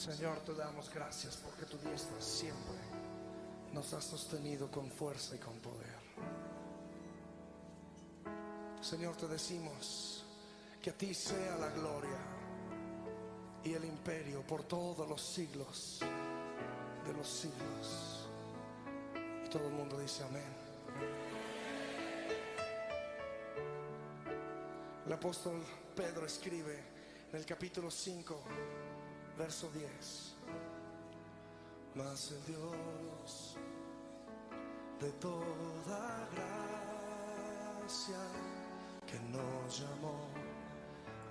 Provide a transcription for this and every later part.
Señor, te damos gracias porque tu diestra siempre nos ha sostenido con fuerza y con poder. Señor, te decimos que a ti sea la gloria y el imperio por todos los siglos de los siglos. Y todo el mundo dice amén. El apóstol Pedro escribe en el capítulo 5, verso 10: mas el Dios de toda gracia, que nos llamó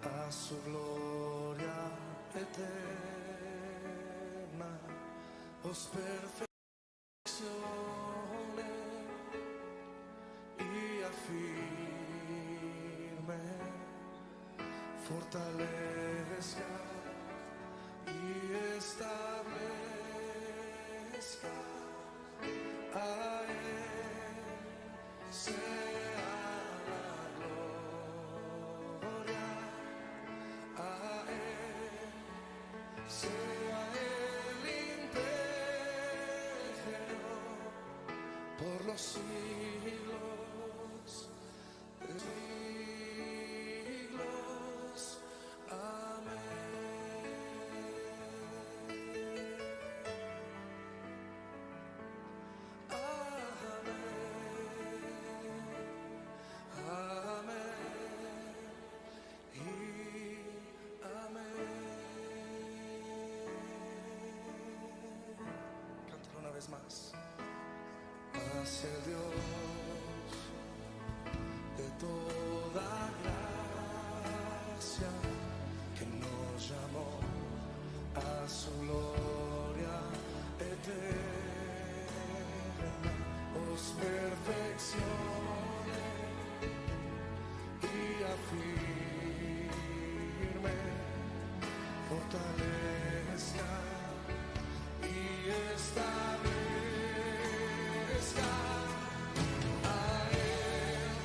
a su gloria eterna, os perfeccione y afirme, fortalezca y establezca. A Él sea la gloria, a Él sea el imperio por los siglos de siglos. Más hacia el Dios de toda gracia, que nos llamó a su gloria eterna, os perfeccione y afirme, fortalezca y establezca. A Él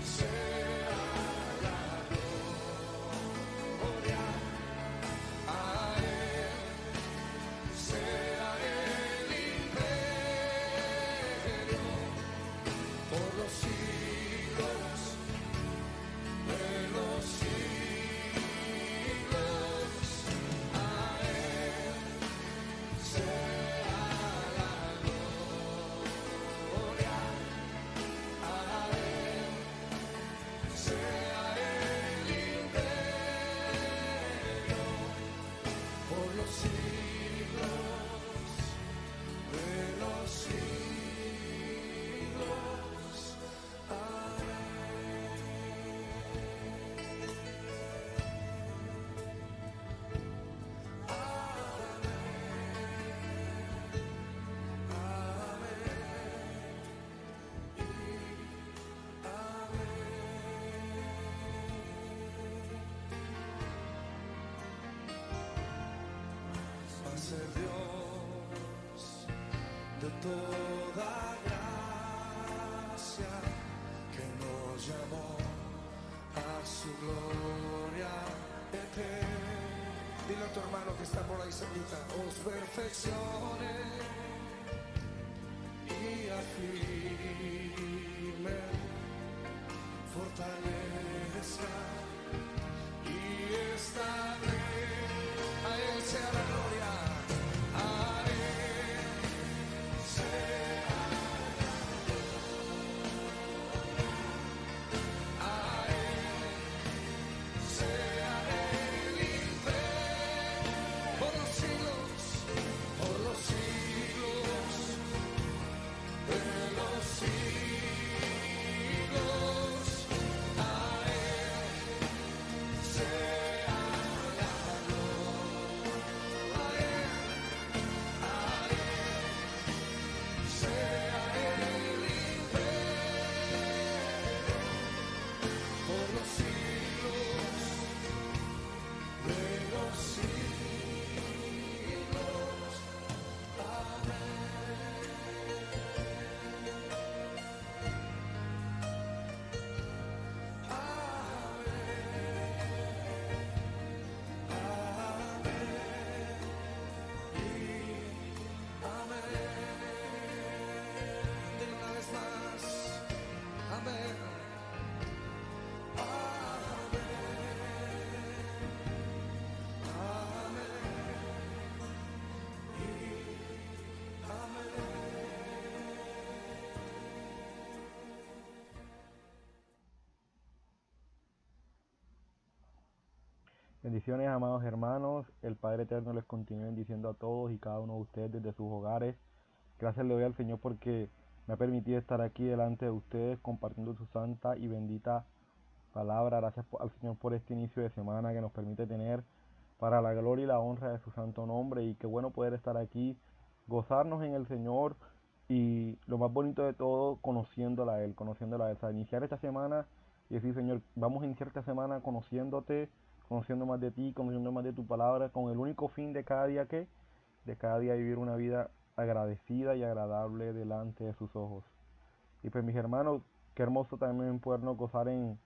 sea la gloria, a Él sea el imperio por los siglos de los siglos. A Él sea el Dios de toda gracia, que nos llamó a su gloria eterna. Dile a tu hermano que está por ahí cerquita: os perfeccione y afirme, fortalezca y establezca. A Él sea la gloria, a Él sea la gloria, a Él sea el imperio por los siglos de los siglos. Bendiciones, amados hermanos. El Padre Eterno les continúe bendiciendo a todos y cada uno de ustedes desde sus hogares. Gracias le doy al Señor porque me ha permitido estar aquí delante de ustedes compartiendo su santa y bendita palabra. Gracias al Señor por este inicio de semana que nos permite tener para la gloria y la honra de su santo nombre. Y qué bueno poder estar aquí, gozarnos en el Señor y lo más bonito de todo, conociéndola a Él, conociéndola a Él. O sea, iniciar esta semana y decir, Señor, vamos a iniciar esta semana conociéndote, conociendo más de ti, conociendo más de tu palabra, con el único fin de cada día de cada día vivir una vida agradecida y agradable delante de sus ojos. Y pues mis hermanos, qué hermoso también podernos gozar en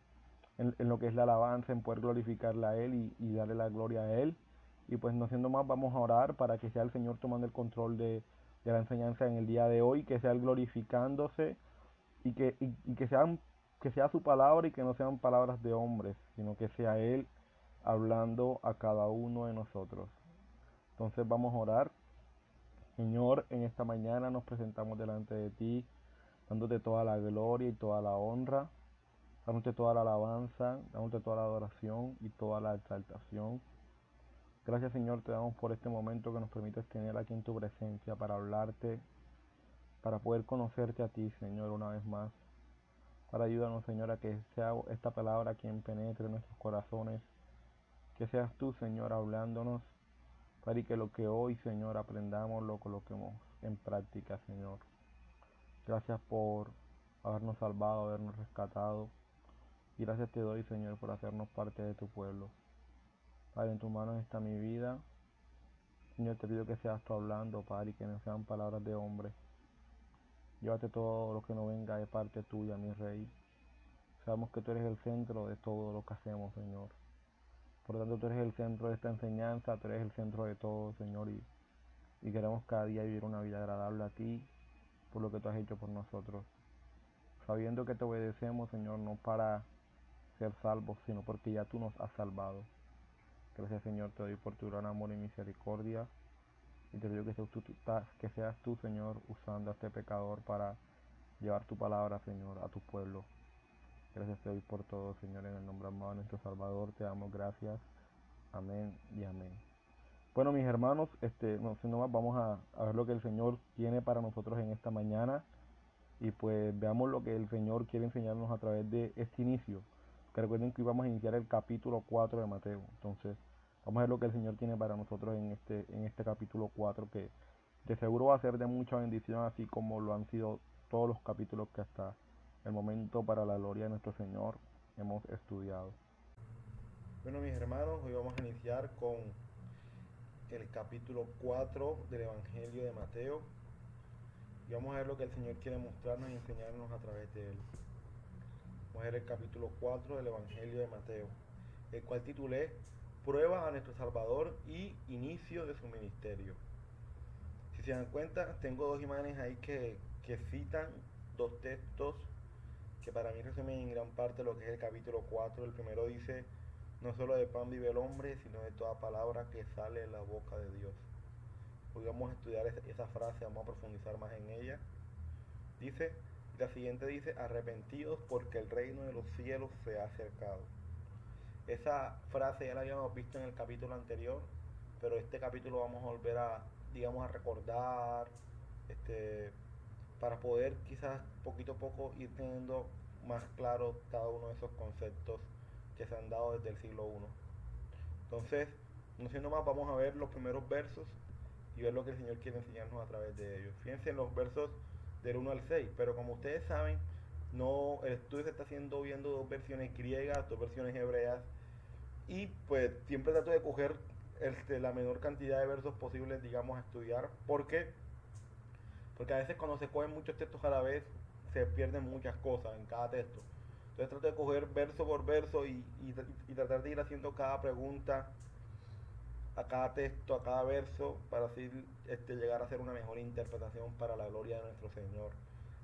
lo que es la alabanza, en poder glorificarle a Él y darle la gloria a Él. Y pues no siendo más, vamos a orar para que sea el Señor tomando el control de la enseñanza en el día de hoy, que sea Él glorificándose que sea su palabra y que no sean palabras de hombres, sino que sea Él hablando a cada uno de nosotros. Entonces vamos a orar. Señor, en esta mañana nos presentamos delante de ti, dándote toda la gloria y toda la honra, dándote toda la alabanza, dándote toda la adoración y toda la exaltación. Gracias, Señor, te damos por este momento que nos permites tener aquí en tu presencia para hablarte, para poder conocerte a ti, Señor, una vez más. Para ayúdanos, Señor, a que sea esta palabra quien penetre en nuestros corazones, que seas tú, Señor, hablándonos, para que lo que hoy, Señor, aprendamos lo coloquemos en práctica, Señor. Gracias por habernos salvado, habernos rescatado. Y gracias te doy, Señor, por hacernos parte de tu pueblo. Padre, en tus manos está mi vida. Señor, te pido que seas tú hablando, Padre, y que no sean palabras de hombre. Llévate todo lo que no venga de parte tuya, mi Rey. Sabemos que tú eres el centro de todo lo que hacemos, Señor. Por lo tanto, tú eres el centro de esta enseñanza, tú eres el centro de todo, Señor, y queremos cada día vivir una vida agradable a ti por lo que tú has hecho por nosotros. Sabiendo que te obedecemos, Señor, no para ser salvos, sino porque ya tú nos has salvado. Gracias, Señor, te doy por tu gran amor y misericordia. Y te pido que seas tú, Señor, usando a este pecador para llevar tu palabra, Señor, a tu pueblo. Gracias te doy por todo, Señor, en el nombre amado de nuestro Salvador. Te damos gracias. Amén y amén. Bueno, mis hermanos, no siendo más, vamos a ver lo que el Señor tiene para nosotros en esta mañana. Y pues veamos lo que el Señor quiere enseñarnos a través de este inicio. Que recuerden que hoy vamos a iniciar el capítulo 4 de Mateo. Entonces, vamos a ver lo que el Señor tiene para nosotros en este capítulo 4 que de seguro va a ser de mucha bendición, así como lo han sido todos los capítulos que hasta el momento para la gloria de nuestro Señor hemos estudiado. Bueno, mis hermanos, hoy vamos a iniciar con el capítulo 4 del Evangelio de Mateo y vamos a ver lo que el Señor quiere mostrarnos y enseñarnos a través de él. Vamos a ver el capítulo 4 del Evangelio de Mateo, el cual titulé Prueba a nuestro Salvador y inicio de su ministerio. Si se dan cuenta, tengo dos imágenes ahí que citan dos textos que para mí resumen en gran parte lo que es el capítulo 4. El primero dice, no solo de pan vive el hombre, sino de toda palabra que sale de la boca de Dios. Hoy vamos a estudiar esa frase, vamos a profundizar más en ella. Dice, la siguiente dice, arrepentidos porque el reino de los cielos se ha acercado. Esa frase ya la habíamos visto en el capítulo anterior, pero este capítulo vamos a volver a, digamos, a recordar, para poder quizás poquito a poco ir teniendo más claro cada uno de esos conceptos que se han dado desde el siglo I. Entonces, no siendo más, vamos a ver los primeros versos y ver lo que el Señor quiere enseñarnos a través de ellos. Fíjense en los versos del 1 al 6, pero como ustedes saben, no, el estudio se está haciendo viendo dos versiones griegas, dos versiones hebreas, y pues siempre trato de coger la menor cantidad de versos posibles, digamos, a estudiar, porque a veces cuando se cogen muchos textos a la vez, se pierden muchas cosas en cada texto. Entonces trato de coger verso por verso y tratar de ir haciendo cada pregunta a cada texto, a cada verso, para así llegar a hacer una mejor interpretación para la gloria de nuestro Señor.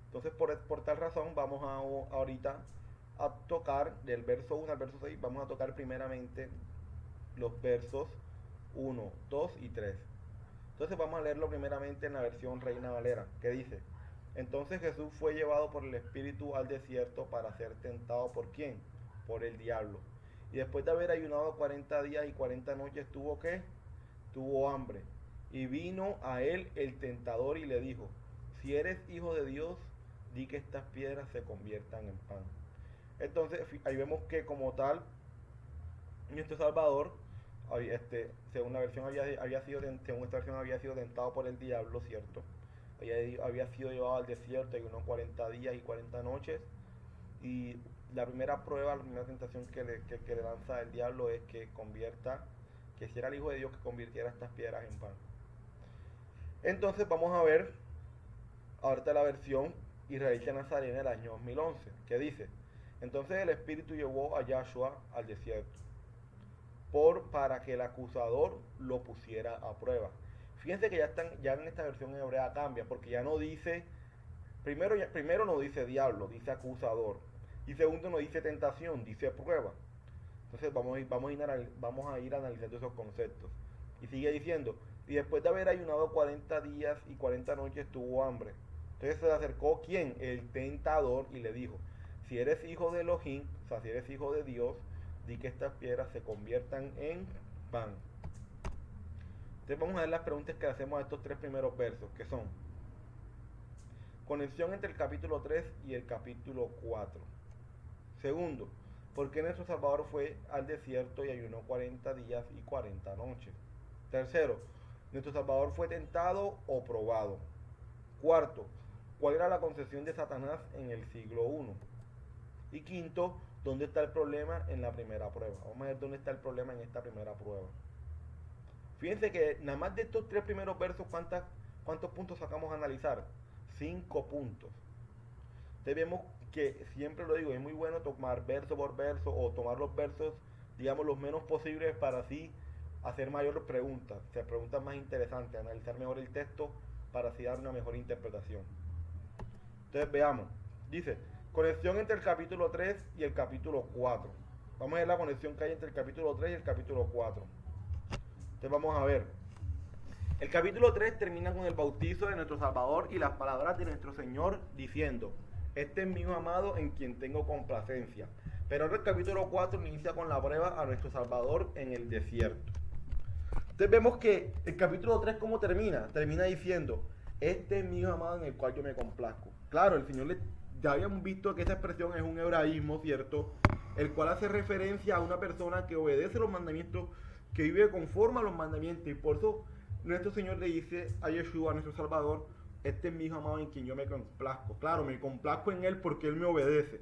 Entonces por tal razón vamos ahorita a tocar del verso 1 al verso 6, vamos a tocar primeramente los versos 1, 2 y 3. Entonces vamos a leerlo primeramente en la versión Reina Valera, que dice, entonces Jesús fue llevado por el Espíritu al desierto para ser tentado ¿por quién? Por el diablo. Y después de haber ayunado 40 días y 40 noches, ¿tuvo qué? Tuvo hambre. Y vino a él el tentador y le dijo, si eres hijo de Dios, di que estas piedras se conviertan en pan. Entonces ahí vemos que como tal, nuestro Salvador, según la versión según esta versión había sido tentado por el diablo, ¿cierto? Había sido llevado al desierto y unos 40 días y 40 noches. Y la primera prueba, la primera tentación que le lanza el diablo es que si era el Hijo de Dios, que convirtiera estas piedras en pan. Entonces vamos a ver ahorita la versión israelita nazarena del año 2011, que dice, entonces el Espíritu llevó a Yahshua al desierto, para que el acusador lo pusiera a prueba. Fíjense que ya en esta versión hebrea cambia, porque ya no dice, primero no dice diablo, dice acusador. Y segundo no dice tentación, dice prueba. Entonces vamos a ir analizando esos conceptos. Y sigue diciendo, y después de haber ayunado 40 días y 40 noches tuvo hambre. Entonces se le acercó ¿quién? El tentador y le dijo, si eres hijo de Elohim, o sea, si eres hijo de Dios, di que estas piedras se conviertan en pan. Entonces vamos a ver las preguntas que hacemos a estos tres primeros versos, que son conexión entre el capítulo 3 y el capítulo 4. Segundo, ¿por qué nuestro Salvador fue al desierto y ayunó 40 días y 40 noches? Tercero, ¿nuestro Salvador fue tentado o probado? Cuarto, ¿cuál era la concepción de Satanás en el siglo I? Y quinto, ¿dónde está el problema en la primera prueba? Vamos a ver dónde está el problema en esta primera prueba. Fíjense que nada más de estos tres primeros versos, ¿cuántos puntos sacamos a analizar? 5 puntos. Entonces vemos que, siempre lo digo, es muy bueno tomar verso por verso o tomar los versos, digamos, los menos posibles para así hacer mayores preguntas, hacer preguntas más interesantes, analizar mejor el texto para así dar una mejor interpretación. Entonces veamos, dice, conexión entre el capítulo 3 y el capítulo 4. Vamos a ver la conexión que hay entre el capítulo 3 y el capítulo 4. Entonces vamos a ver. El capítulo 3 termina con el bautizo de nuestro Salvador y las palabras de nuestro Señor diciendo, este es mi Hijo amado en quien tengo complacencia. Pero ahora el capítulo 4 inicia con la prueba a nuestro Salvador en el desierto. Entonces vemos que el capítulo 3 ¿cómo termina? Termina diciendo, este es mi Hijo amado en el cual yo me complazco. Claro, el Señor ya habíamos visto que esa expresión es un hebraísmo, ¿cierto? El cual hace referencia a una persona que obedece los mandamientos, que vive conforme a los mandamientos. Y por eso nuestro Señor le dice a Yeshua, a nuestro Salvador, este es mi Hijo amado en quien yo me complazco. Claro, me complazco en Él porque Él me obedece,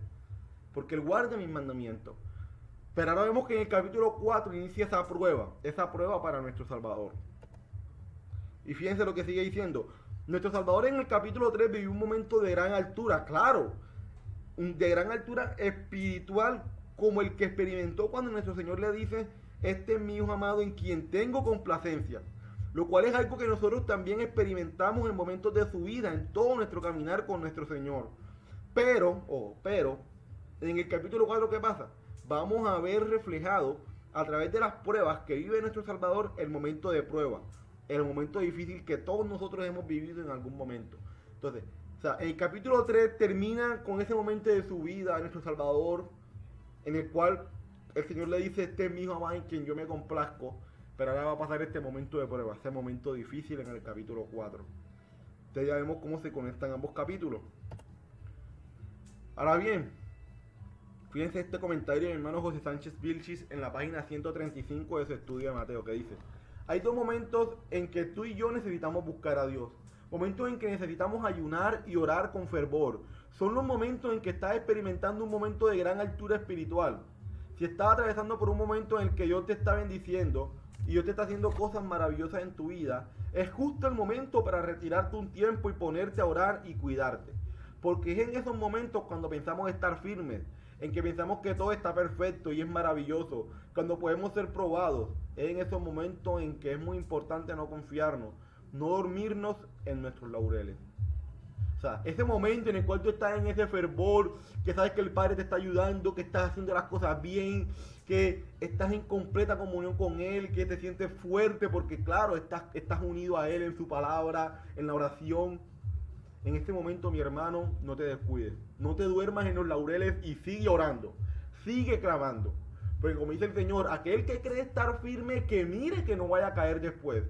porque Él guarda mis mandamientos. Pero ahora vemos que en el capítulo 4 inicia esa prueba para nuestro Salvador. Y fíjense lo que sigue diciendo. Nuestro Salvador en el capítulo 3 vivió un momento de gran altura, claro, de gran altura espiritual, como el que experimentó cuando nuestro Señor le dice, este es mi Hijo amado en quien tengo complacencia. Lo cual es algo que nosotros también experimentamos en momentos de su vida, en todo nuestro caminar con nuestro Señor. Pero, en el capítulo 4, ¿qué pasa? Vamos a ver reflejado a través de las pruebas que vive nuestro Salvador el momento de prueba, el momento difícil que todos nosotros hemos vivido en algún momento. Entonces, el capítulo 3 termina con ese momento de su vida a nuestro Salvador, en el cual el Señor le dice, este es mi Hijo amado en quien yo me complazco. Pero ahora va a pasar este momento de prueba, este momento difícil en el capítulo 4. Entonces ya vemos cómo se conectan ambos capítulos. Ahora bien, fíjense este comentario de mi hermano José Sánchez Vilchis en la página 135 de su estudio de Mateo, que dice, hay dos momentos en que tú y yo necesitamos buscar a Dios. Momentos en que necesitamos ayunar y orar con fervor. Son los momentos en que estás experimentando un momento de gran altura espiritual. Si estás atravesando por un momento en el que Dios te está bendiciendo, y Dios te está haciendo cosas maravillosas en tu vida, es justo el momento para retirarte un tiempo y ponerte a orar y cuidarte. Porque es en esos momentos cuando pensamos estar firmes, en que pensamos que todo está perfecto y es maravilloso, cuando podemos ser probados. Es en esos momentos en que es muy importante no confiarnos, no dormirnos en nuestros laureles. O sea, ese momento en el cual tú estás en ese fervor, que sabes que el Padre te está ayudando, que estás haciendo las cosas bien, que estás en completa comunión con Él, que te sientes fuerte porque claro, estás unido a Él en su palabra, en la oración. En este momento, mi hermano, no te descuides. No te duermas en los laureles y sigue orando, sigue clamando. Porque como dice el Señor, aquel que cree estar firme, que mire que no vaya a caer después.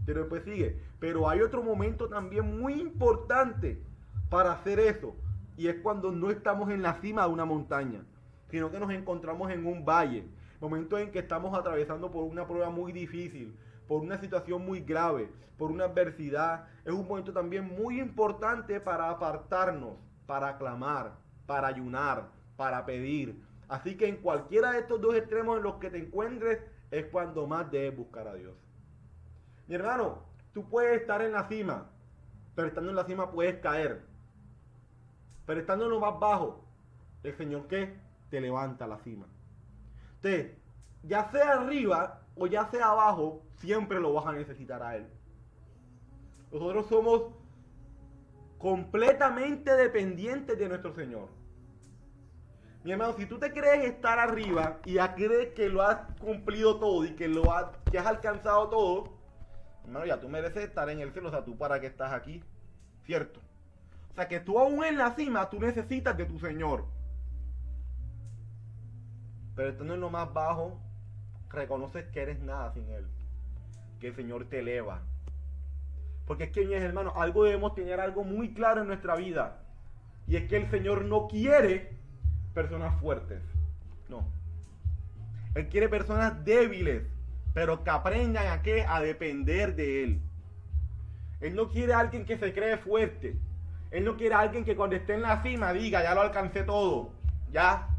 Pero después sigue. Pero hay otro momento también muy importante para hacer eso. Y es cuando no estamos en la cima de una montaña, sino que nos encontramos en un valle. Momento en que estamos atravesando por una prueba muy difícil, por una situación muy grave, por una adversidad. Es un momento también muy importante para apartarnos, para clamar, para ayunar, para pedir. Así que en cualquiera de estos dos extremos en los que te encuentres es cuando más debes buscar a Dios. Mi hermano, tú puedes estar en la cima, pero estando en la cima puedes caer. Pero estando en lo más bajo, el Señor ¿qué? Te levanta a la cima. Entonces, ya sea arriba o ya sea abajo, siempre lo vas a necesitar a Él. Nosotros somos completamente dependientes de nuestro Señor. Mi hermano, si tú te crees estar arriba y ya crees que lo has cumplido todo y que has alcanzado todo, hermano, ya tú mereces estar en el cielo. O sea, tú para qué estás aquí, ¿cierto? O sea, que tú aún en la cima, tú necesitas de tu Señor. Pero estando en lo más bajo, reconoces que eres nada sin Él. Que el Señor te eleva. Porque es que, mis hermanos, debemos tener algo muy claro en nuestra vida. Y es que el Señor no quiere personas fuertes. No. Él quiere personas débiles, pero que aprendan a qué, a depender de Él. Él no quiere a alguien que se cree fuerte. Él no quiere a alguien que cuando esté en la cima diga, ya lo alcancé todo. Ya.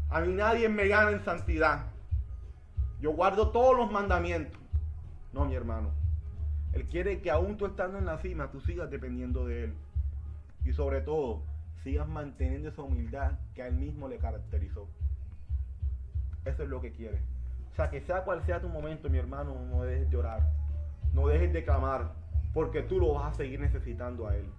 A mí nadie me gana en santidad. Yo guardo todos los mandamientos. No, mi hermano. Él quiere que aún tú estando en la cima, tú sigas dependiendo de Él. Y sobre todo, sigas manteniendo esa humildad que a Él mismo le caracterizó. Eso es lo que quiere. O sea, que sea cual sea tu momento, mi hermano, no dejes de orar. No dejes de clamar, porque tú lo vas a seguir necesitando a Él.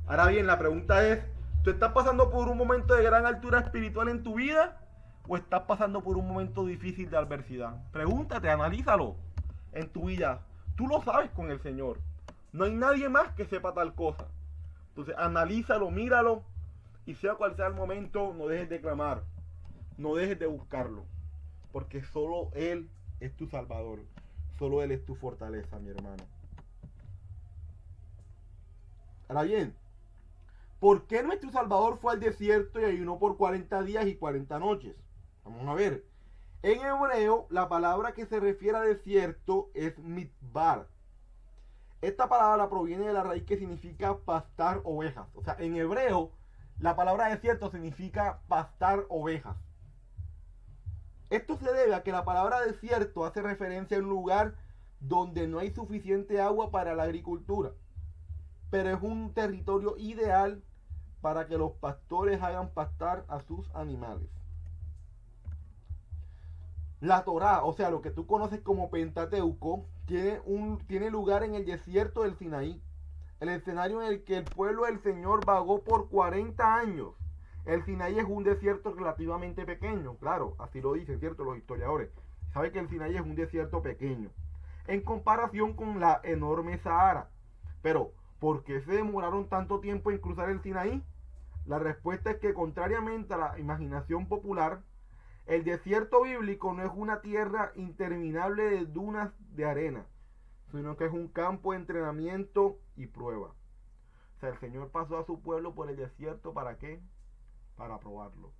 Ahora bien, la pregunta es, ¿tú estás pasando por un momento de gran altura espiritual en tu vida? ¿O estás pasando por un momento difícil de adversidad? Pregúntate, analízalo en tu vida. Tú lo sabes con el Señor. No hay nadie más que sepa tal cosa. Entonces, analízalo, míralo. Y sea cual sea el momento, no dejes de clamar. No dejes de buscarlo. Porque solo Él es tu Salvador. Solo Él es tu fortaleza, mi hermano. Ahora bien, ¿por qué nuestro Salvador fue al desierto y ayunó por 40 días y 40 noches? Vamos a ver. En hebreo, la palabra que se refiere a desierto es midbar. Esta palabra proviene de la raíz que significa pastar ovejas. O sea, en hebreo, la palabra desierto significa pastar ovejas. Esto se debe a que la palabra desierto hace referencia a un lugar donde no hay suficiente agua para la agricultura, pero es un territorio ideal para que los pastores hagan pastar a sus animales. La Torá, o sea, lo que tú conoces como Pentateuco, tiene lugar en el desierto del Sinaí, el escenario en el que el pueblo del Señor vagó por 40 años. El Sinaí es un desierto relativamente pequeño, claro, así lo dicen, ¿cierto? Los historiadores. Saben que el Sinaí es un desierto pequeño, en comparación con la enorme Sahara. Pero, ¿por qué se demoraron tanto tiempo en cruzar el Sinaí? La respuesta es que, contrariamente a la imaginación popular, el desierto bíblico no es una tierra interminable de dunas de arena, sino que es un campo de entrenamiento y prueba. O sea, el Señor pasó a su pueblo por el desierto, ¿para qué? Para probarlo.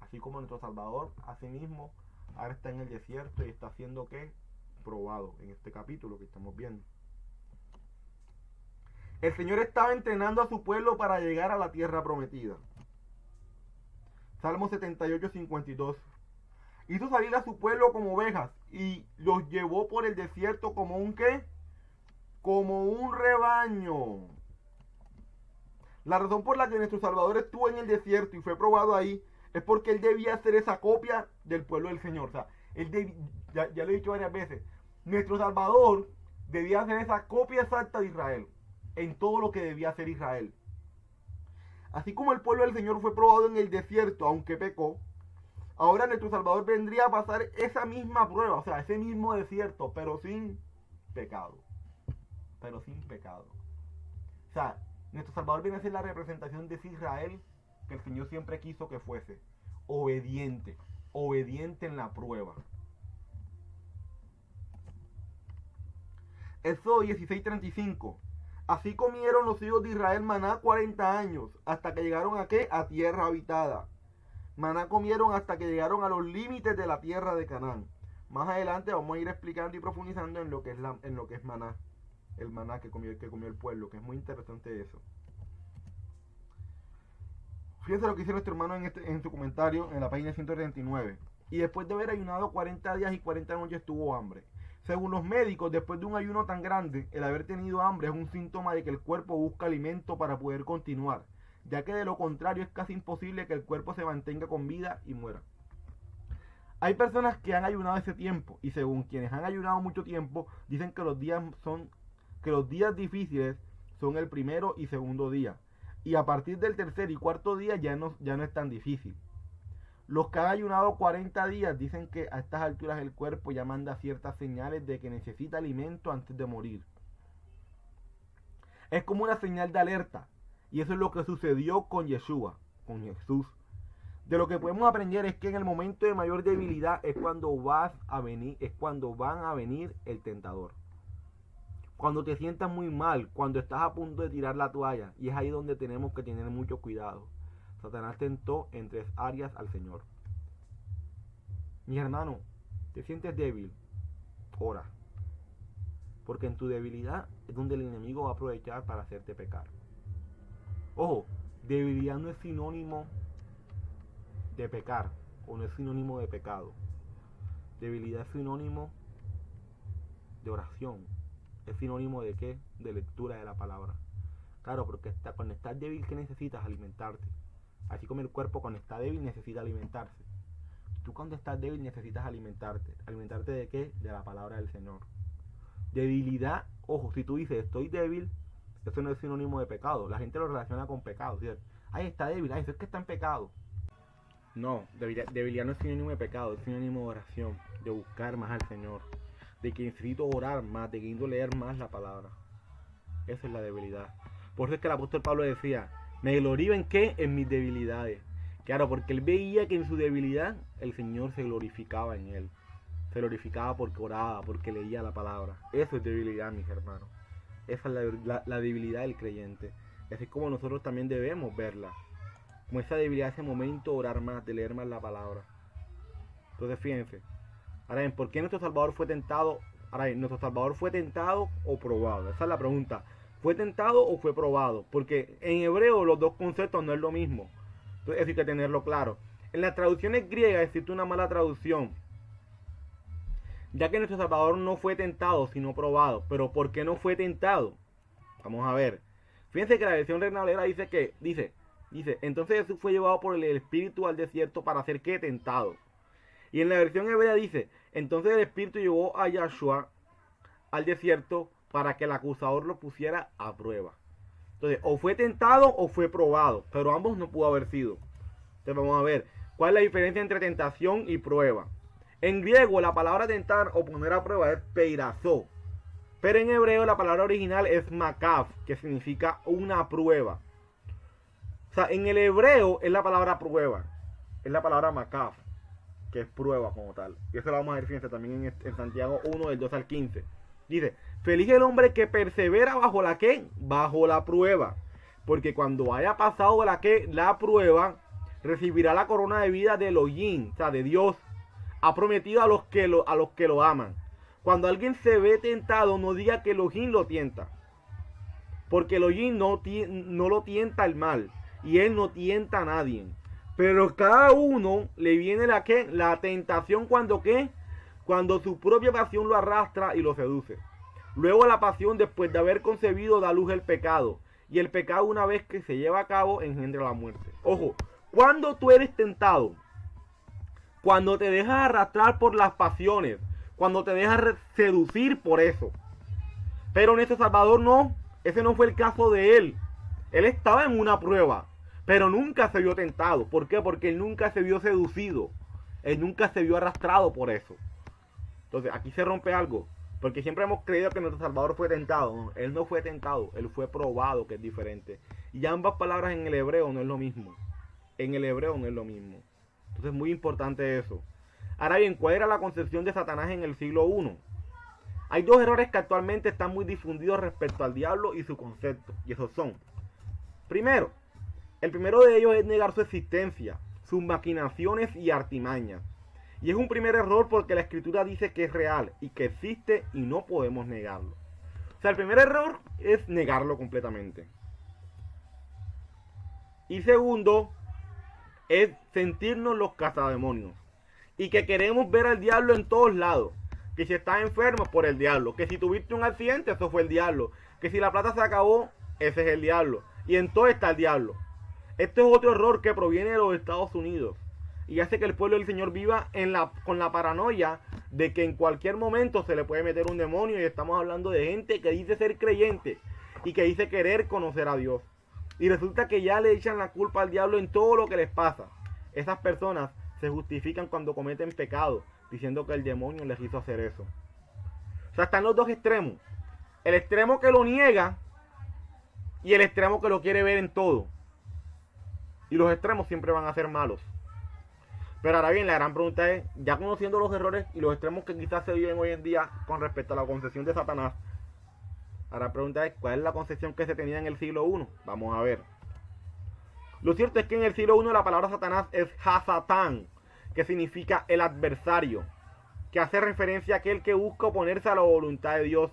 Así como nuestro Salvador, asimismo, ahora está en el desierto y está siendo, ¿qué? Probado, en este capítulo que estamos viendo. El Señor estaba entrenando a su pueblo para llegar a la tierra prometida. Salmo 78, 52. Hizo salir a su pueblo como ovejas y los llevó por el desierto como un ¿qué? Como un rebaño. La razón por la que nuestro Salvador estuvo en el desierto y fue probado ahí es porque Él debía ser esa copia del pueblo del Señor. O sea, ya lo he dicho varias veces, nuestro Salvador debía ser esa copia exacta de Israel en todo lo que debía hacer Israel. Así como el pueblo del Señor fue probado en el desierto, aunque pecó, ahora nuestro Salvador vendría a pasar esa misma prueba, o sea, ese mismo desierto, pero sin pecado. Pero sin pecado. O sea, nuestro Salvador viene a ser la representación de ese Israel que el Señor siempre quiso que fuese. obediente. Obediente en la prueba. Éxodo 16:35. Así comieron los hijos de Israel maná 40 años, hasta que llegaron ¿a qué? A tierra habitada. Maná comieron hasta que llegaron a los límites de la tierra de Canaán. Más adelante vamos a ir explicando y profundizando en lo que es maná. El maná que comió el pueblo, que es muy interesante eso. Fíjense lo que dice nuestro hermano en su comentario en la página 139. Y después de haber ayunado 40 días y 40 noches tuvo hambre. Según los médicos, después de un ayuno tan grande, el haber tenido hambre es un síntoma de que el cuerpo busca alimento para poder continuar, ya que de lo contrario es casi imposible que el cuerpo se mantenga con vida y muera. Hay personas que han ayunado ese tiempo, y según quienes han ayunado mucho tiempo, dicen que los días difíciles son el primero y segundo día, y a partir del tercer y cuarto día ya no es tan difícil. Los que han ayunado 40 días dicen que a estas alturas el cuerpo ya manda ciertas señales de que necesita alimento antes de morir. Es como una señal de alerta, y eso es lo que sucedió con Yeshua, con Jesús. De lo que podemos aprender es que en el momento de mayor debilidad es cuando van a venir el tentador. Cuando te sientas muy mal, cuando estás a punto de tirar la toalla, y es ahí donde tenemos que tener mucho cuidado. Satanás tentó en 3 áreas al Señor. Mi hermano, ¿te sientes débil? Ora. Porque en tu debilidad es donde el enemigo va a aprovechar para hacerte pecar. Ojo, debilidad no es sinónimo de pecar, o no es sinónimo de pecado. Debilidad es sinónimo de oración. ¿Es sinónimo de qué? De lectura de la palabra. Claro, porque cuando estás débil, ¿qué necesitas? Alimentarte. Así como el cuerpo cuando está débil necesita alimentarse. Tú cuando estás débil necesitas alimentarte. ¿Alimentarte de qué? De la palabra del Señor. Debilidad, ojo, si tú dices estoy débil, eso no es sinónimo de pecado. La gente lo relaciona con pecado. ¿Cierto? Ay, está débil, ay, eso es que está en pecado. No, debilidad no es sinónimo de pecado, es sinónimo de oración, de buscar más al Señor, de que necesito orar más, de que necesito leer más la palabra. Esa es la debilidad. Por eso es que el apóstol Pablo decía, me glorío en qué, en mis debilidades. Claro, porque él veía que en su debilidad el Señor se glorificaba en él. Se glorificaba porque oraba, porque leía la palabra. Eso es debilidad, mis hermanos. Esa es la debilidad del creyente. Así es como nosotros también debemos verla. Como esa debilidad, ese momento de orar más, de leer más la palabra. Entonces fíjense. Ahora bien, ¿por qué nuestro Salvador fue tentado? Ahora bien, ¿nuestro Salvador fue tentado o probado? Esa es la pregunta. ¿Fue tentado o fue probado? Porque en hebreo los dos conceptos no es lo mismo. Entonces eso hay que tenerlo claro. En las traducciones griegas existe una mala traducción, ya que nuestro Salvador no fue tentado, sino probado. ¿Pero por qué no fue tentado? Vamos a ver. Fíjense que la versión Reina Valera dice, entonces Jesús fue llevado por el Espíritu al desierto para ser ¿qué? Tentado. Y en la versión hebrea dice, entonces el Espíritu llevó a Yahshua al desierto para que el acusador lo pusiera a prueba. Entonces, o fue tentado o fue probado, pero ambos no pudo haber sido. Entonces vamos a ver, ¿cuál es la diferencia entre tentación y prueba? En griego la palabra tentar o poner a prueba es peirazó, pero en hebreo la palabra original es makaf, que significa una prueba. O sea, en el hebreo es la palabra prueba, es la palabra makaf, que es prueba como tal. Y eso lo vamos a ver, fíjense, también en Santiago 1, del 2 al 15. Dice, feliz el hombre que persevera bajo la ¿qué? Bajo la prueba. Porque cuando haya pasado la ¿qué? La prueba, recibirá la corona de vida de Elohim, o sea, de Dios, ha prometido a los que lo aman. Cuando alguien se ve tentado, no diga que Elohim lo tienta. Porque Elohim no lo tienta el mal. Y él no tienta a nadie. Pero cada uno le viene la ¿qué? La tentación cuando ¿qué? Cuando su propia pasión lo arrastra y lo seduce. Luego la pasión, después de haber concebido, da luz el pecado. Y el pecado, una vez que se lleva a cabo, engendra la muerte. Ojo, cuando tú eres tentado, cuando te dejas arrastrar por las pasiones, cuando te dejas seducir por eso. Pero nuestro Salvador no, ese no fue el caso de él. Él estaba en una prueba, pero nunca se vio tentado. ¿Por qué? Porque él nunca se vio seducido. Él nunca se vio arrastrado por eso. Entonces aquí se rompe algo, porque siempre hemos creído que nuestro Salvador fue tentado. No, él no fue tentado, él fue probado, que es diferente. Y ambas palabras en el hebreo no es lo mismo. En el hebreo no es lo mismo. Entonces es muy importante eso. Ahora bien, ¿cuál era la concepción de Satanás en el siglo I? Hay dos errores que actualmente están muy difundidos respecto al diablo y su concepto. Y esos son: primero, el primero de ellos es negar su existencia, sus maquinaciones y artimañas. Y es un primer error porque la escritura dice que es real y que existe y no podemos negarlo. O sea, el primer error es negarlo completamente. Y segundo, es sentirnos los cazademonios. Y que queremos ver al diablo en todos lados. Que si estás enfermo, por el diablo. Que si tuviste un accidente, eso fue el diablo. Que si la plata se acabó, ese es el diablo. Y en todo está el diablo. Este es otro error que proviene de los Estados Unidos. Y hace que el pueblo del Señor viva con la paranoia de que en cualquier momento se le puede meter un demonio. Y estamos hablando de gente que dice ser creyente y que dice querer conocer a Dios. Y resulta que ya le echan la culpa al diablo en todo lo que les pasa. Esas personas se justifican cuando cometen pecado, diciendo que el demonio les hizo hacer eso. O sea, están los dos extremos. El extremo que lo niega y el extremo que lo quiere ver en todo. Y los extremos siempre van a ser malos. Pero ahora bien, la gran pregunta es, ya conociendo los errores y los extremos que quizás se viven hoy en día con respecto a la concepción de Satanás, ahora la pregunta es, ¿cuál es la concepción que se tenía en el siglo I? Vamos a ver. Lo cierto es que en el siglo I la palabra Satanás es Ha-Satán, que significa el adversario, que hace referencia a aquel que busca oponerse a la voluntad de Dios,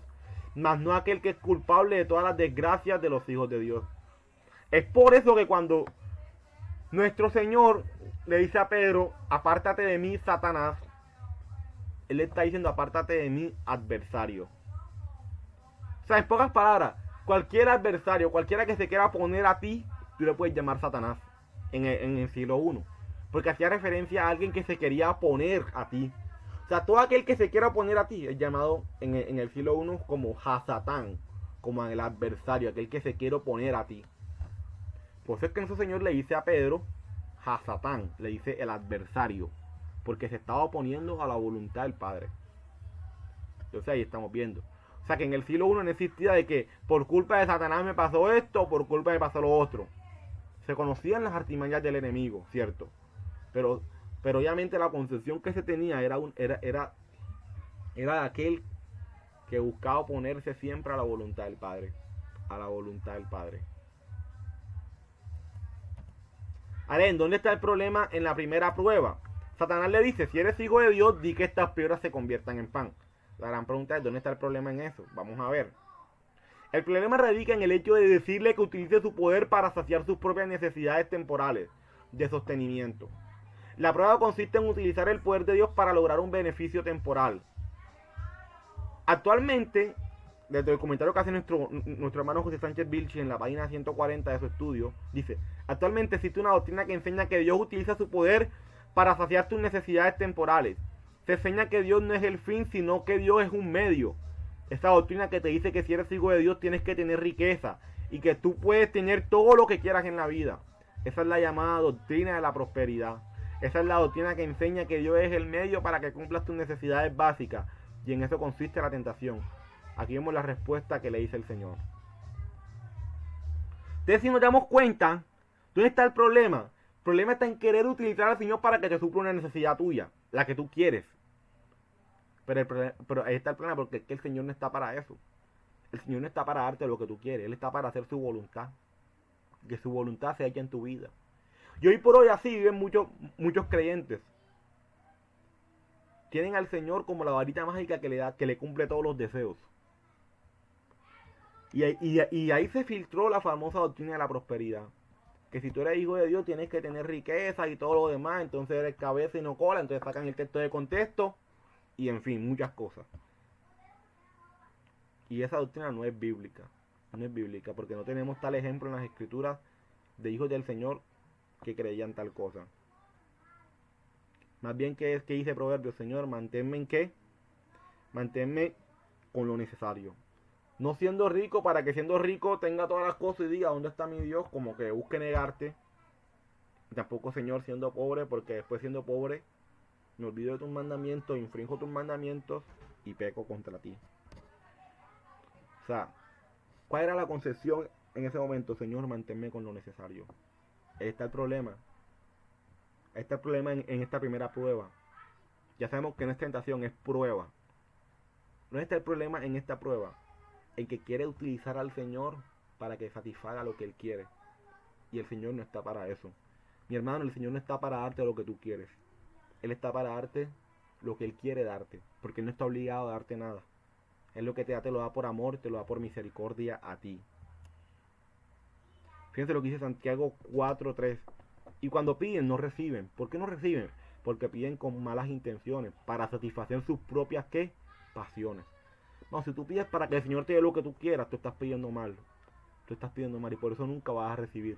mas no a aquel que es culpable de todas las desgracias de los hijos de Dios. Es por eso que cuando nuestro Señor le dice a Pedro, apártate de mí, Satanás, Él le está diciendo, apártate de mí, adversario. O sea, en pocas palabras, cualquier adversario, cualquiera que se quiera poner a ti, tú le puedes llamar Satanás en el siglo I. Porque hacía referencia a alguien que se quería poner a ti. O sea, todo aquel que se quiera poner a ti es llamado en el siglo I como Ha-Satán, como el adversario, aquel que se quiere oponer a ti. Por eso es que nuestro Señor le dice a Pedro, Ha-Satán, le dice el adversario, porque se estaba oponiendo a la voluntad del Padre. Entonces ahí estamos viendo. O sea que en el siglo I no existía de que por culpa de Satanás me pasó esto, por culpa me pasó lo otro. Se conocían las artimañas del enemigo, cierto. Pero obviamente la concepción que se tenía era aquel que buscaba oponerse siempre a la voluntad del Padre. A la voluntad del Padre. Ahora, ¿en dónde está el problema en la primera prueba? Satanás le dice, si eres hijo de Dios, di que estas piedras se conviertan en pan. La gran pregunta es, ¿dónde está el problema en eso? Vamos a ver. El problema radica en el hecho de decirle que utilice su poder para saciar sus propias necesidades temporales de sostenimiento. La prueba consiste en utilizar el poder de Dios para lograr un beneficio temporal. Actualmente, desde el comentario que hace nuestro hermano José Sánchez Vilchi en la página 140 de su estudio, dice, actualmente existe una doctrina que enseña que Dios utiliza su poder para saciar tus necesidades temporales. Se enseña que Dios no es el fin, sino que Dios es un medio. Esta doctrina que te dice que si eres hijo de Dios tienes que tener riqueza y que tú puedes tener todo lo que quieras en la vida. Esa es la llamada doctrina de la prosperidad. Esa es la doctrina que enseña que Dios es el medio para que cumplas tus necesidades básicas. Y en eso consiste la tentación. Aquí vemos la respuesta que le dice el Señor. Entonces, si nos damos cuenta, ¿dónde está el problema? El problema está en querer utilizar al Señor para que te supla una necesidad tuya, la que tú quieres. Pero ahí está el problema, porque es que el Señor no está para eso. El Señor no está para darte lo que tú quieres. Él está para hacer su voluntad. Que su voluntad sea hecha en tu vida. Y hoy por hoy así viven muchos creyentes. Tienen al Señor como la varita mágica que le cumple todos los deseos. Y ahí se filtró la famosa doctrina de la prosperidad. Que si tú eres hijo de Dios tienes que tener riqueza y todo lo demás. Entonces eres cabeza y no cola. Entonces sacan el texto de contexto. Y en fin, muchas cosas. Y esa doctrina no es bíblica. No es bíblica porque no tenemos tal ejemplo en las escrituras de hijos del Señor que creían tal cosa. Más bien que dice Proverbios, Señor, manténme en qué? Manténme con lo necesario. No siendo rico para que siendo rico tenga todas las cosas y diga, ¿dónde está mi Dios? Como que busque negarte. Y tampoco, Señor, siendo pobre, porque después siendo pobre me olvido de tus mandamientos, infrinjo tus mandamientos y peco contra ti. O sea, ¿cuál era la concepción en ese momento? Señor, manténme con lo necesario. Ahí está el problema. Ahí está el problema en esta primera prueba. Ya sabemos que no es tentación, es prueba. No está el problema en esta prueba, en que quiere utilizar al Señor para que satisfaga lo que Él quiere. Y el Señor no está para eso. Mi hermano, el Señor no está para darte lo que tú quieres. Él está para darte lo que Él quiere darte, porque Él no está obligado a darte nada. Él lo que te da, te lo da por amor, te lo da por misericordia a ti. Fíjense lo que dice Santiago 4:3. Y cuando piden, no reciben. ¿Por qué no reciben? Porque piden con malas intenciones, para satisfacer sus propias, ¿qué? Pasiones. No, si tú pides para que el Señor te dé lo que tú quieras, tú estás pidiendo mal. Tú estás pidiendo mal y por eso nunca vas a recibir.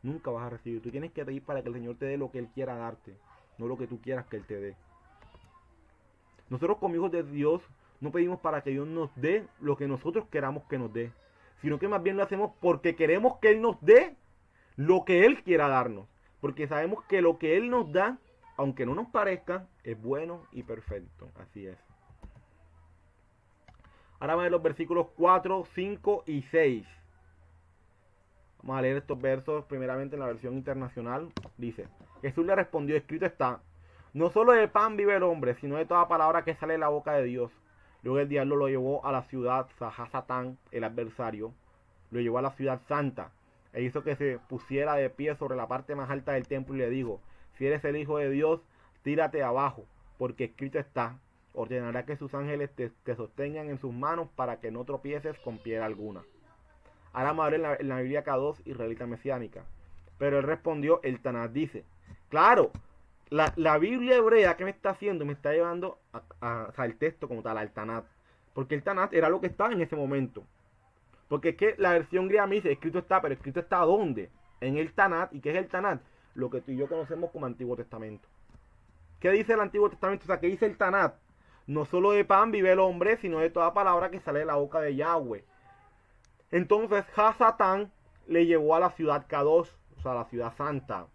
Nunca vas a recibir. Tú tienes que pedir para que el Señor te dé lo que Él quiera darte, no lo que tú quieras que Él te dé. Nosotros como hijos de Dios no pedimos para que Dios nos dé lo que nosotros queramos que nos dé, sino que más bien lo hacemos porque queremos que Él nos dé lo que Él quiera darnos. Porque sabemos que lo que Él nos da, aunque no nos parezca, es bueno y perfecto. Así es. Ahora vamos a ver los versículos 4, 5 y 6. Vamos a leer estos versos primeramente en la versión internacional. Dice, Jesús le respondió, escrito está, no solo de pan vive el hombre, sino de toda palabra que sale de la boca de Dios. Luego el diablo lo llevó a la ciudad, Satán, el adversario, lo llevó a la ciudad santa, e hizo que se pusiera de pie sobre la parte más alta del templo y le dijo, si eres el Hijo de Dios, tírate abajo, porque escrito está, ordenará que sus ángeles te sostengan en sus manos para que no tropieces con piedra alguna. Ahora vamos a ver en la Biblia K2 israelita mesiánica. Pero él respondió, el Tanat dice, claro, la Biblia hebrea que me está haciendo, me está llevando al texto como tal, al Tanat. Porque el Tanat era lo que estaba en ese momento. Porque es que la versión griega me dice, escrito está, pero escrito está ¿dónde? En el Tanat. ¿Y qué es el Tanat? Lo que tú y yo conocemos como Antiguo Testamento. ¿Qué dice el Antiguo Testamento? O sea, ¿qué dice el Tanat? No solo de pan vive el hombre, sino de toda palabra que sale de la boca de Yahweh. Entonces, Satán le llevó a la ciudad Kadosh, o sea, la ciudad santa.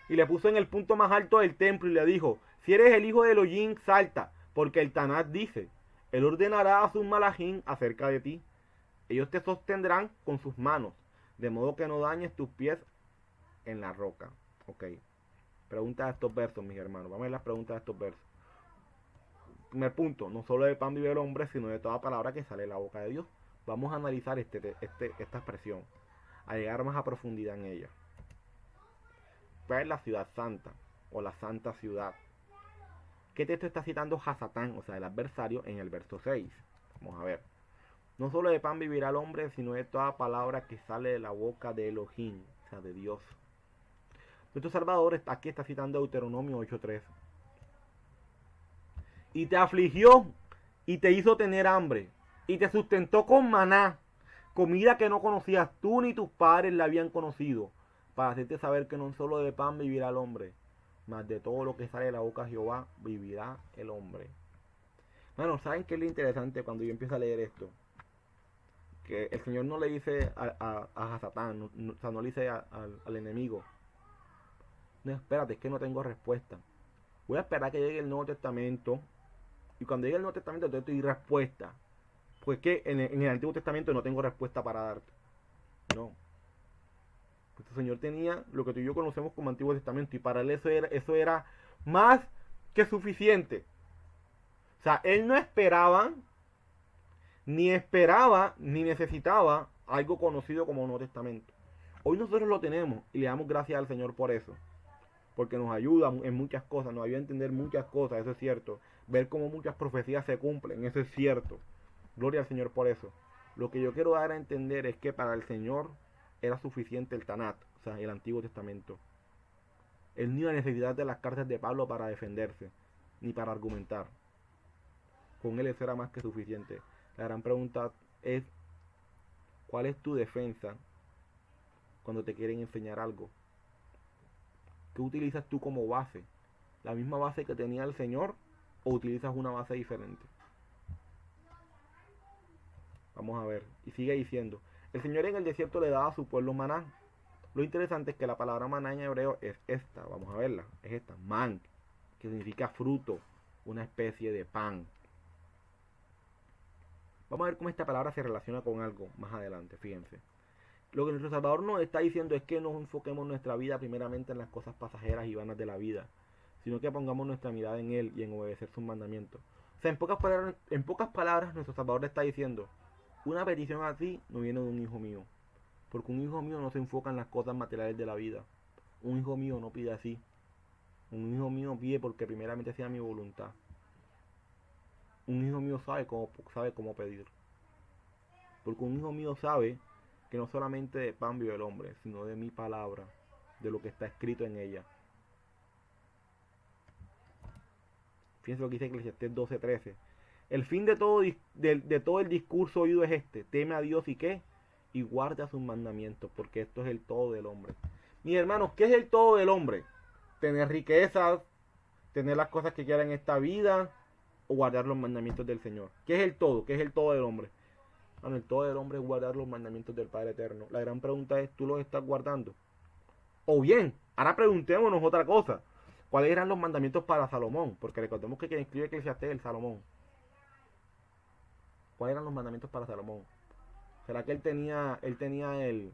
Y le puso en el punto más alto del templo y le dijo, si eres el hijo de Elohim, salta, porque el Tanat dice, él ordenará a sus malajín acerca de ti. Ellos te sostendrán con sus manos, de modo que no dañes tus pies en la roca. Ok. Preguntas de estos versos, mis hermanos. Vamos a ver las preguntas de estos versos. Primer punto, no solo de pan vive el hombre, sino de toda palabra que sale de la boca de Dios. Vamos a analizar esta expresión, a llegar más a profundidad en ella. ¿Cuál es la ciudad santa o la santa ciudad? ¿Qué texto está citando Hasatán, o sea, el adversario, en el verso 6? Vamos a ver. No solo de pan vivirá el hombre, sino de toda palabra que sale de la boca de Elohim, o sea, de Dios. Nuestro Salvador aquí está citando Deuteronomio 8:3. Y te afligió y te hizo tener hambre y te sustentó con maná, comida que no conocías tú ni tus padres la habían conocido, para hacerte saber que no solo de pan vivirá el hombre, mas de todo lo que sale de la boca de Jehová vivirá el hombre. Bueno, ¿saben qué es lo interesante cuando yo empiezo a leer esto? Que el Señor no le dice a Satán, o sea, no le dice al enemigo, no, espérate, es que no tengo respuesta. Voy a esperar que llegue el Nuevo Testamento, y cuando llegue el Nuevo Testamento entonces te doy respuesta. Pues que en el Antiguo Testamento no tengo respuesta para darte. No. Pues el Señor tenía lo que tú y yo conocemos como Antiguo Testamento, y para él eso era más que suficiente. O sea, él no esperaba, ni necesitaba algo conocido como Nuevo Testamento. Hoy nosotros lo tenemos y le damos gracias al Señor por eso. Porque nos ayuda en muchas cosas, nos ayuda a entender muchas cosas, eso es cierto. Ver cómo muchas profecías se cumplen, eso es cierto. Gloria al Señor por eso. Lo que yo quiero dar a entender es que para el Señor era suficiente el Tanat, o sea, el Antiguo Testamento. Él no iba a necesidad de las cartas de Pablo para defenderse, ni para argumentar. Con él eso era más que suficiente. La gran pregunta es, ¿cuál es tu defensa cuando te quieren enseñar algo? ¿Qué utilizas tú como base? ¿La misma base que tenía el Señor o utilizas una base diferente? Vamos a ver. Y sigue diciendo, el Señor en el desierto le daba a su pueblo maná. Lo interesante es que la palabra maná en hebreo es esta. Vamos a verla. Es esta. Man. Que significa fruto. Una especie de pan. Vamos a ver cómo esta palabra se relaciona con algo más adelante. Fíjense. Lo que nuestro Salvador nos está diciendo es que nos enfoquemos nuestra vida primeramente en las cosas pasajeras y vanas de la vida, sino que pongamos nuestra mirada en Él y en obedecer sus mandamientos. O sea, en pocas palabras, nuestro Salvador le está diciendo, una petición así no viene de un hijo mío, porque un hijo mío no se enfoca en las cosas materiales de la vida. Un hijo mío no pide así. Un hijo mío pide porque primeramente sea mi voluntad. Un hijo mío sabe cómo pedir. Porque un hijo mío sabe que no solamente de pan vive el hombre, sino de mi palabra, de lo que está escrito en ella. Fíjense lo que dice Eclesiastés 12:13. El fin de todo el discurso oído es este: teme a Dios y qué, y guarda sus mandamientos, porque esto es el todo del hombre. Mis hermanos, ¿qué es el todo del hombre? Tener riquezas, tener las cosas que quiera en esta vida, o guardar los mandamientos del Señor. ¿Qué es el todo? ¿Qué es el todo del hombre? Bueno, el todo del hombre es guardar los mandamientos del Padre Eterno. La gran pregunta es, ¿tú los estás guardando? O bien, ahora preguntémonos otra cosa. ¿Cuáles eran los mandamientos para Salomón? Porque recordemos que quien escribe Eclesiastés es el Salomón. ¿Cuáles eran los mandamientos para Salomón? ¿Será que él tenía el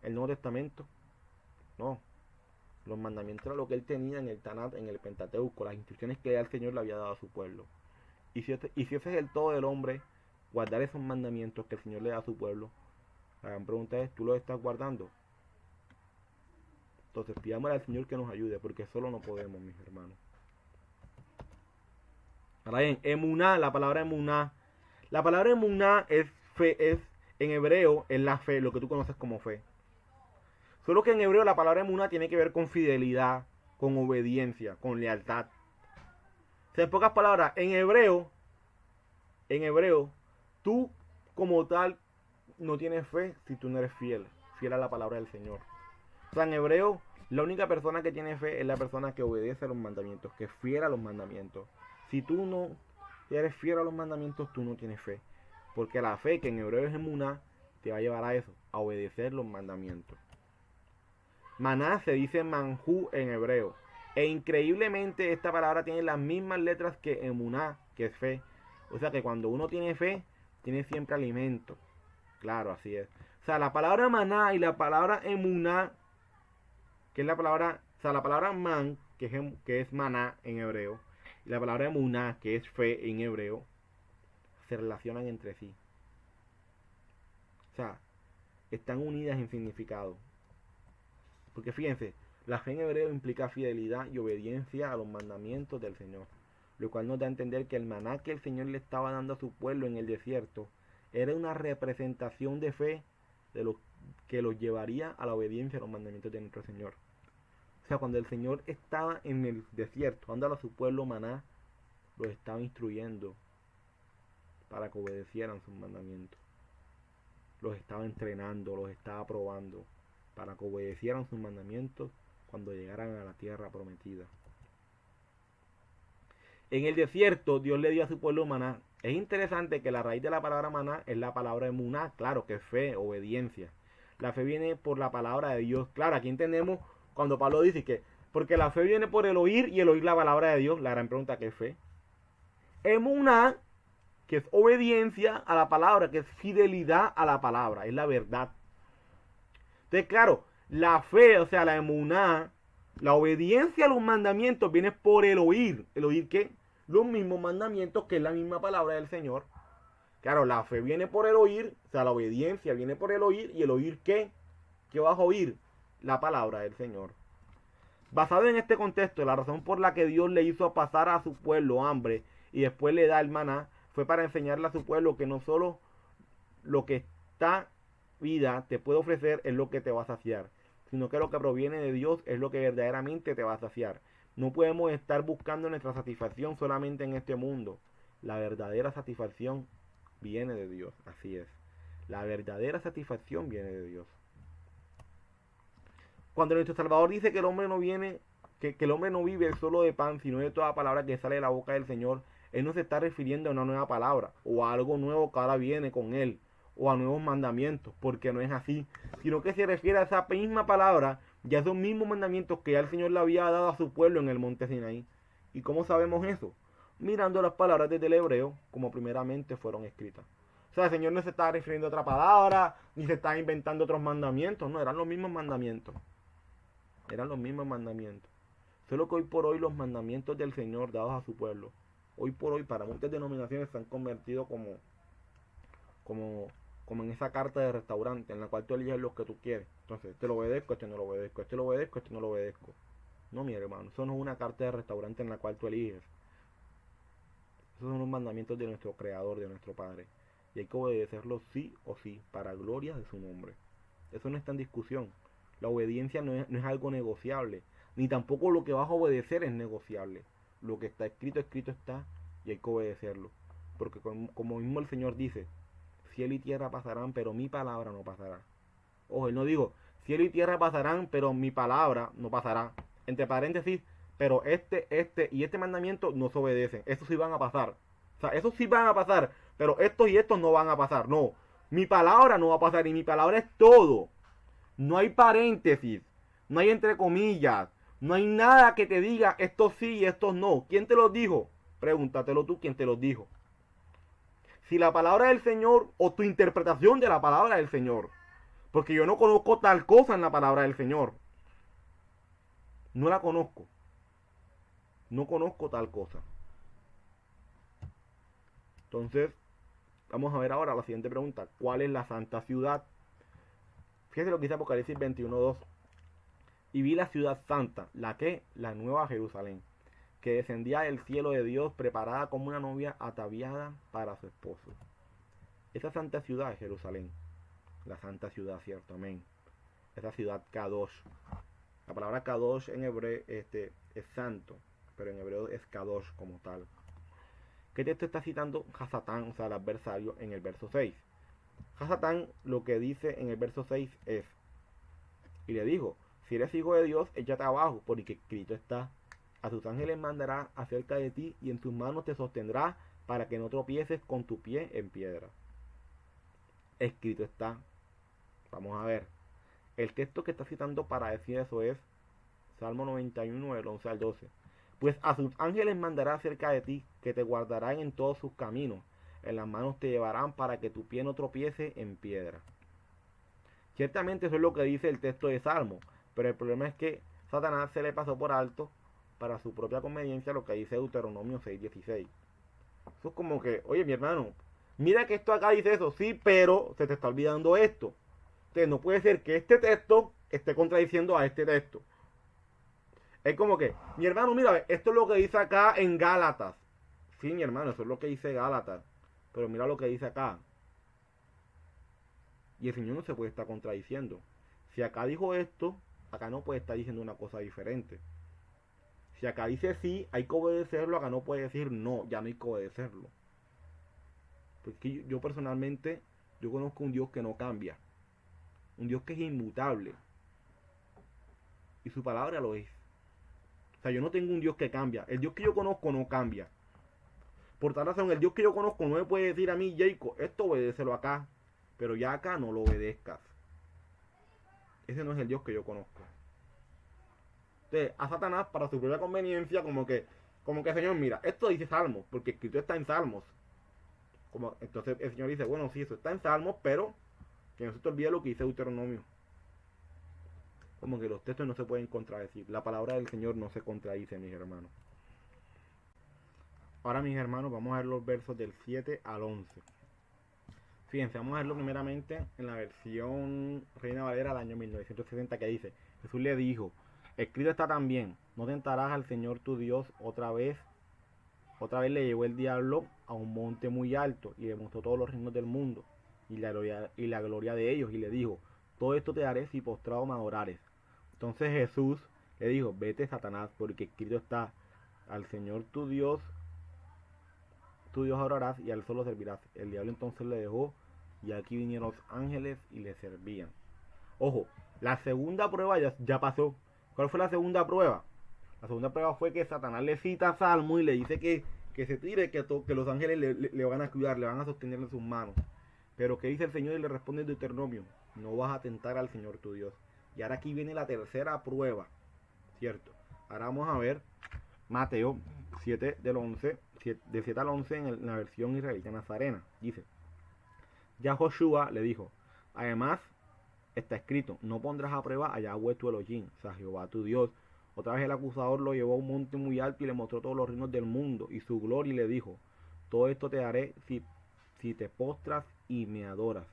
Nuevo Testamento? No. Los mandamientos eran lo que él tenía en el Tanat, en el Pentateuco, las instrucciones que el Señor le había dado a su pueblo. Y si ese es el todo del hombre, guardar esos mandamientos que el Señor le da a su pueblo, la gran pregunta es, ¿tú los estás guardando? Entonces pidámosle al Señor que nos ayude, porque solo no podemos, mis hermanos. Ahora bien, emuná, la palabra emuná. La palabra emuná es fe, en hebreo es la fe, lo que tú conoces como fe. Solo que en hebreo la palabra emuná tiene que ver con fidelidad, con obediencia, con lealtad. O sea, en pocas palabras, en hebreo, tú como tal no tienes fe si tú no eres fiel a la palabra del Señor. O sea, en hebreo, la única persona que tiene fe es la persona que obedece a los mandamientos, que es fiel a los mandamientos. Si tú no eres fiel a los mandamientos, tú no tienes fe. Porque la fe, que en hebreo es emuná, te va a llevar a eso, a obedecer los mandamientos. Maná se dice manjú en hebreo. E increíblemente esta palabra tiene las mismas letras que emuná, que es fe. O sea que cuando uno tiene fe, tiene siempre alimento. Claro, así es. O sea, la palabra maná y la palabra emuná, que es la palabra man, que es maná en hebreo, y la palabra emuná, que es fe en hebreo, se relacionan entre sí. O sea, están unidas en significado. Porque fíjense, la fe en hebreo implica fidelidad y obediencia a los mandamientos del Señor, lo cual nos da a entender que el maná que el Señor le estaba dando a su pueblo en el desierto era una representación de fe de lo que los llevaría a la obediencia a los mandamientos de nuestro Señor. O sea, cuando el Señor estaba en el desierto, dándole a su pueblo maná, los estaba instruyendo para que obedecieran sus mandamientos. Los estaba entrenando, los estaba probando para que obedecieran sus mandamientos cuando llegaran a la tierra prometida. En el desierto, Dios le dio a su pueblo maná. Es interesante que la raíz de la palabra maná es la palabra emuná, claro, que es fe, obediencia. La fe viene por la palabra de Dios. Claro, aquí entendemos cuando Pablo dice que, porque la fe viene por el oír y el oír la palabra de Dios. La gran pregunta, ¿qué es fe? Emuná, que es obediencia a la palabra, que es fidelidad a la palabra, es la verdad. Entonces, claro, la fe, o sea, la emuná, la obediencia a los mandamientos viene por el oír. ¿El oír qué? Los mismos mandamientos, que es la misma palabra del Señor. Claro, la fe viene por el oír, o sea, la obediencia viene por el oír. ¿Y el oír qué? ¿Qué vas a oír? La palabra del Señor. Basado en este contexto, la razón por la que Dios le hizo pasar a su pueblo hambre y después le da el maná, fue para enseñarle a su pueblo que no solo lo que esta vida te puede ofrecer es lo que te va a saciar, sino que lo que proviene de Dios es lo que verdaderamente te va a saciar. No podemos estar buscando nuestra satisfacción solamente en este mundo. La verdadera satisfacción viene de Dios, así es. La verdadera satisfacción viene de Dios. Cuando nuestro Salvador dice que el hombre no viene, que el hombre no vive solo de pan, sino de toda palabra que sale de la boca del Señor, Él no se está refiriendo a una nueva palabra, o a algo nuevo que ahora viene con Él, o a nuevos mandamientos, porque no es así, sino que se refiere a esa misma palabra y a esos mismos mandamientos que ya el Señor le había dado a su pueblo en el monte Sinaí. ¿Y cómo sabemos eso? Mirando las palabras desde el hebreo como primeramente fueron escritas. O sea, el Señor no se estaba refiriendo a otra palabra, ni se estaba inventando otros mandamientos, no, eran los mismos mandamientos. Eran los mismos mandamientos. Solo que hoy por hoy los mandamientos del Señor dados a su pueblo, hoy por hoy para muchas denominaciones se han convertido como en esa carta de restaurante en la cual tú eliges lo que tú quieres. Entonces, este lo obedezco, este no lo obedezco, este lo obedezco, este no lo obedezco. No, mi hermano, eso no es una carta de restaurante en la cual tú eliges. Esos son los mandamientos de nuestro Creador, de nuestro Padre. Y hay que obedecerlos sí o sí, para gloria de su nombre. Eso no está en discusión. La obediencia no es algo negociable. Ni tampoco lo que vas a obedecer es negociable. Lo que está escrito, escrito está, y hay que obedecerlo. Porque como mismo el Señor dice, cielo y tierra pasarán, pero mi palabra no pasará. Ojo, él no dijo, cielo y tierra pasarán, pero mi palabra no pasará. Entre paréntesis, pero este y este mandamiento no se obedecen. Estos sí van a pasar. O sea, esos sí van a pasar, pero estos y estos no van a pasar. No, mi palabra no va a pasar y mi palabra es todo. No hay paréntesis, no hay entre comillas, no hay nada que te diga estos sí y estos no. ¿Quién te los dijo? Pregúntatelo tú, ¿quién te los dijo? Si la palabra del Señor o tu interpretación de la palabra del Señor. Porque yo no conozco tal cosa en la palabra del Señor. No la conozco. No conozco tal cosa. Entonces, vamos a ver ahora la siguiente pregunta. ¿Cuál es la santa ciudad? Fíjate lo que dice Apocalipsis 21:2. Y vi la ciudad santa, la nueva Jerusalén, que descendía del cielo de Dios, preparada como una novia ataviada para su esposo. Esa santa ciudad es Jerusalén. La santa ciudad, cierto, amén. Esa ciudad Kadosh. La palabra Kadosh en hebreo es santo, pero en hebreo es Kadosh como tal. ¿Qué texto está citando Hasatán, o sea, el adversario, en el verso 6? Hasatán lo que dice en el verso 6 es, y le dijo, si eres hijo de Dios, échate abajo, porque escrito está, a sus ángeles mandará acerca de ti, y en sus manos te sostendrá, para que no tropieces con tu pie en piedra. Escrito está. Vamos a ver. El texto que está citando para decir eso es Salmo 91, del 11 al 12. Pues a sus ángeles mandará acerca de ti, que te guardarán en todos sus caminos. En las manos te llevarán para que tu pie no tropiece en piedra. Ciertamente eso es lo que dice el texto de Salmo. Pero el problema es que Satanás se le pasó por alto para su propia conveniencia lo que dice Deuteronomio 6:16. Eso es como que, oye mi hermano, mira que esto acá dice eso, sí, pero se te está olvidando esto. Entonces no puede ser que este texto esté contradiciendo a este texto. Es como que, mi hermano, mira, esto es lo que dice acá en Gálatas. Sí, mi hermano, eso es lo que dice Gálatas. Pero mira lo que dice acá. Y el Señor no se puede estar contradiciendo. Si acá dijo esto, acá no puede estar diciendo una cosa diferente. Si acá dice sí, hay que obedecerlo, acá no puede decir no, ya no hay que obedecerlo. Porque yo personalmente, yo conozco un Dios que no cambia. Un Dios que es inmutable. Y su palabra lo es. O sea, yo no tengo un Dios que cambia. El Dios que yo conozco no cambia. Por tal razón, el Dios que yo conozco no me puede decir a mí, Jacob, esto obedécelo acá. Pero ya acá no lo obedezcas. Ese no es el Dios que yo conozco. Entonces, a Satanás, para su propia conveniencia, como que Señor, mira, esto dice Salmos, porque escrito está en Salmos. Entonces el Señor dice, bueno, sí, eso está en Salmos, pero que no se te olvide lo que dice Deuteronomio. Como que los textos no se pueden contradecir. La palabra del Señor no se contradice, mis hermanos. Ahora, mis hermanos, vamos a ver los versos del 7 al 11. Fíjense, vamos a verlo primeramente en la versión Reina Valera del año 1960, que dice, Jesús le dijo, escrito está también, no tentarás al Señor tu Dios otra vez. Otra vez le llevó el diablo a un monte muy alto y le mostró todos los reinos del mundo y la gloria de ellos, y le dijo, todo esto te daré si postrado me adorares. Entonces Jesús le dijo, vete Satanás, porque escrito está, al Señor tu Dios adorarás y a él solo servirás. El diablo entonces le dejó, y aquí vinieron los ángeles y le servían. Ojo, la segunda prueba ya pasó. ¿Cuál fue la segunda prueba? La segunda prueba fue que Satanás le cita a Salmo y le dice que se tire, que los ángeles le van a cuidar, le van a sostener en sus manos. Pero ¿qué dice el Señor? Y le responde en Deuteronomio, no vas a tentar al Señor tu Dios. Y ahora aquí viene la tercera prueba, ¿cierto? Ahora vamos a ver Mateo 7 del 11, de 7 al 11 en la versión israelita nazarena. Dice, Yahoshua le dijo, además está escrito, no pondrás a prueba a Yahweh tu Elohim, o sea, Jehová tu Dios. Otra vez el acusador lo llevó a un monte muy alto y le mostró todos los reinos del mundo y su gloria y le dijo, todo esto te daré si te postras y me adoras.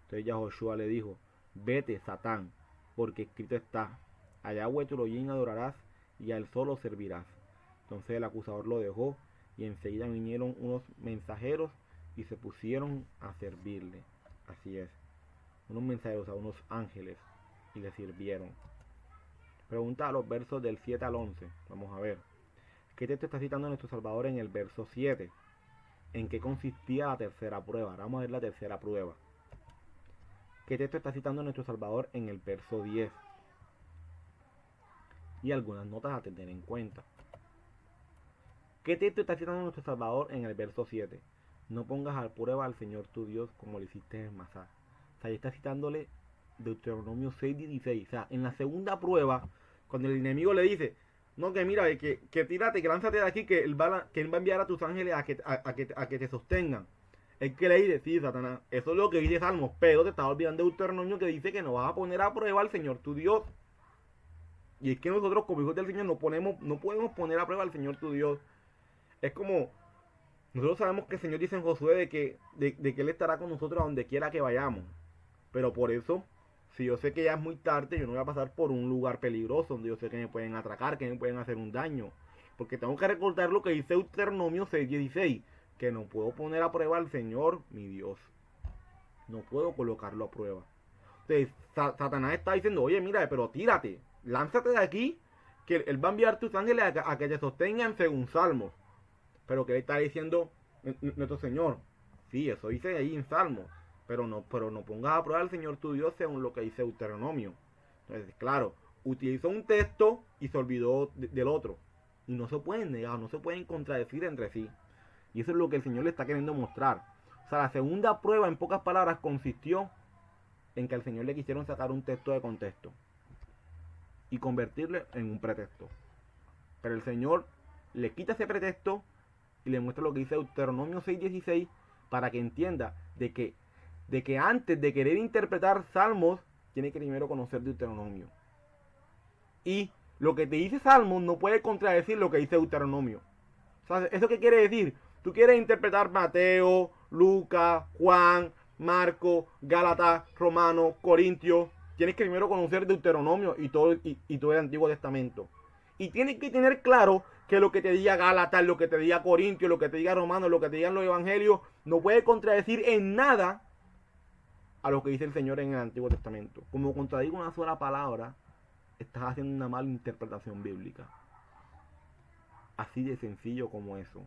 Entonces Yahoshua le dijo, vete, Satán, porque escrito está, a Yahweh tu Elohim adorarás y a él solo servirás. Entonces el acusador lo dejó y enseguida vinieron unos mensajeros y se pusieron a servirle. Así es, unos mensajeros, a unos ángeles, y le sirvieron. Pregunta a los versos del 7 al 11. Vamos a ver. ¿Qué texto está citando nuestro Salvador en el verso 7? ¿En qué consistía la tercera prueba? Ahora vamos a ver la tercera prueba. ¿Qué texto está citando nuestro Salvador en el verso 10? Y algunas notas a tener en cuenta. ¿Qué texto está citando nuestro Salvador en el verso 7? No pongas a prueba al Señor tu Dios como lo hiciste en Masá. O sea, ahí está citándole Deuteronomio 6:16. O sea, en la segunda prueba, cuando el enemigo le dice, no, que mira, que tírate, que lánzate de aquí, que él va a enviar a tus ángeles a que te sostengan. Es que le dice, sí, Satanás, eso es lo que dice Salmos, pero te estaba olvidando Deuteronomio que dice que no vas a poner a prueba al Señor tu Dios. Y es que nosotros como hijos del Señor no podemos poner a prueba al Señor tu Dios. Es como, nosotros sabemos que el Señor dice en Josué de que Él estará con nosotros a donde quiera que vayamos. Pero por eso, si yo sé que ya es muy tarde, yo no voy a pasar por un lugar peligroso donde yo sé que me pueden atracar, que me pueden hacer un daño. Porque tengo que recordar lo que dice Deuteronomio 6:16, que no puedo poner a prueba al Señor, mi Dios. No puedo colocarlo a prueba. Entonces, Satanás está diciendo, oye, mira, pero tírate, lánzate de aquí, que Él va a enviar tus ángeles a que te sostengan según Salmos. Pero que Él está diciendo, nuestro Señor, sí, eso dice ahí en Salmos. Pero no pongas a prueba al Señor tu Dios según lo que dice Deuteronomio. Entonces, claro, utilizó un texto y se olvidó del otro. Y no se pueden negar, no se pueden contradecir entre sí. Y eso es lo que el Señor le está queriendo mostrar. O sea, la segunda prueba, en pocas palabras, consistió en que al Señor le quisieron sacar un texto de contexto y convertirle en un pretexto. Pero el Señor le quita ese pretexto y le muestra lo que dice Deuteronomio 6:16 para que entienda de que antes de querer interpretar Salmos, tiene que primero conocer Deuteronomio. Y lo que te dice Salmos no puede contradecir lo que dice Deuteronomio. O sea, ¿eso qué quiere decir? Tú quieres interpretar Mateo, Lucas, Juan, Marcos, Gálatas, Romanos, Corintios. Tienes que primero conocer Deuteronomio y todo el Antiguo Testamento. Y tienes que tener claro que lo que te diga Gálatas, lo que te diga Corintios, lo que te diga Romanos, lo que te digan los Evangelios, no puede contradecir en nada a lo que dice el Señor en el Antiguo Testamento. Como contradigo una sola palabra, estás haciendo una mala interpretación bíblica. Así de sencillo como eso.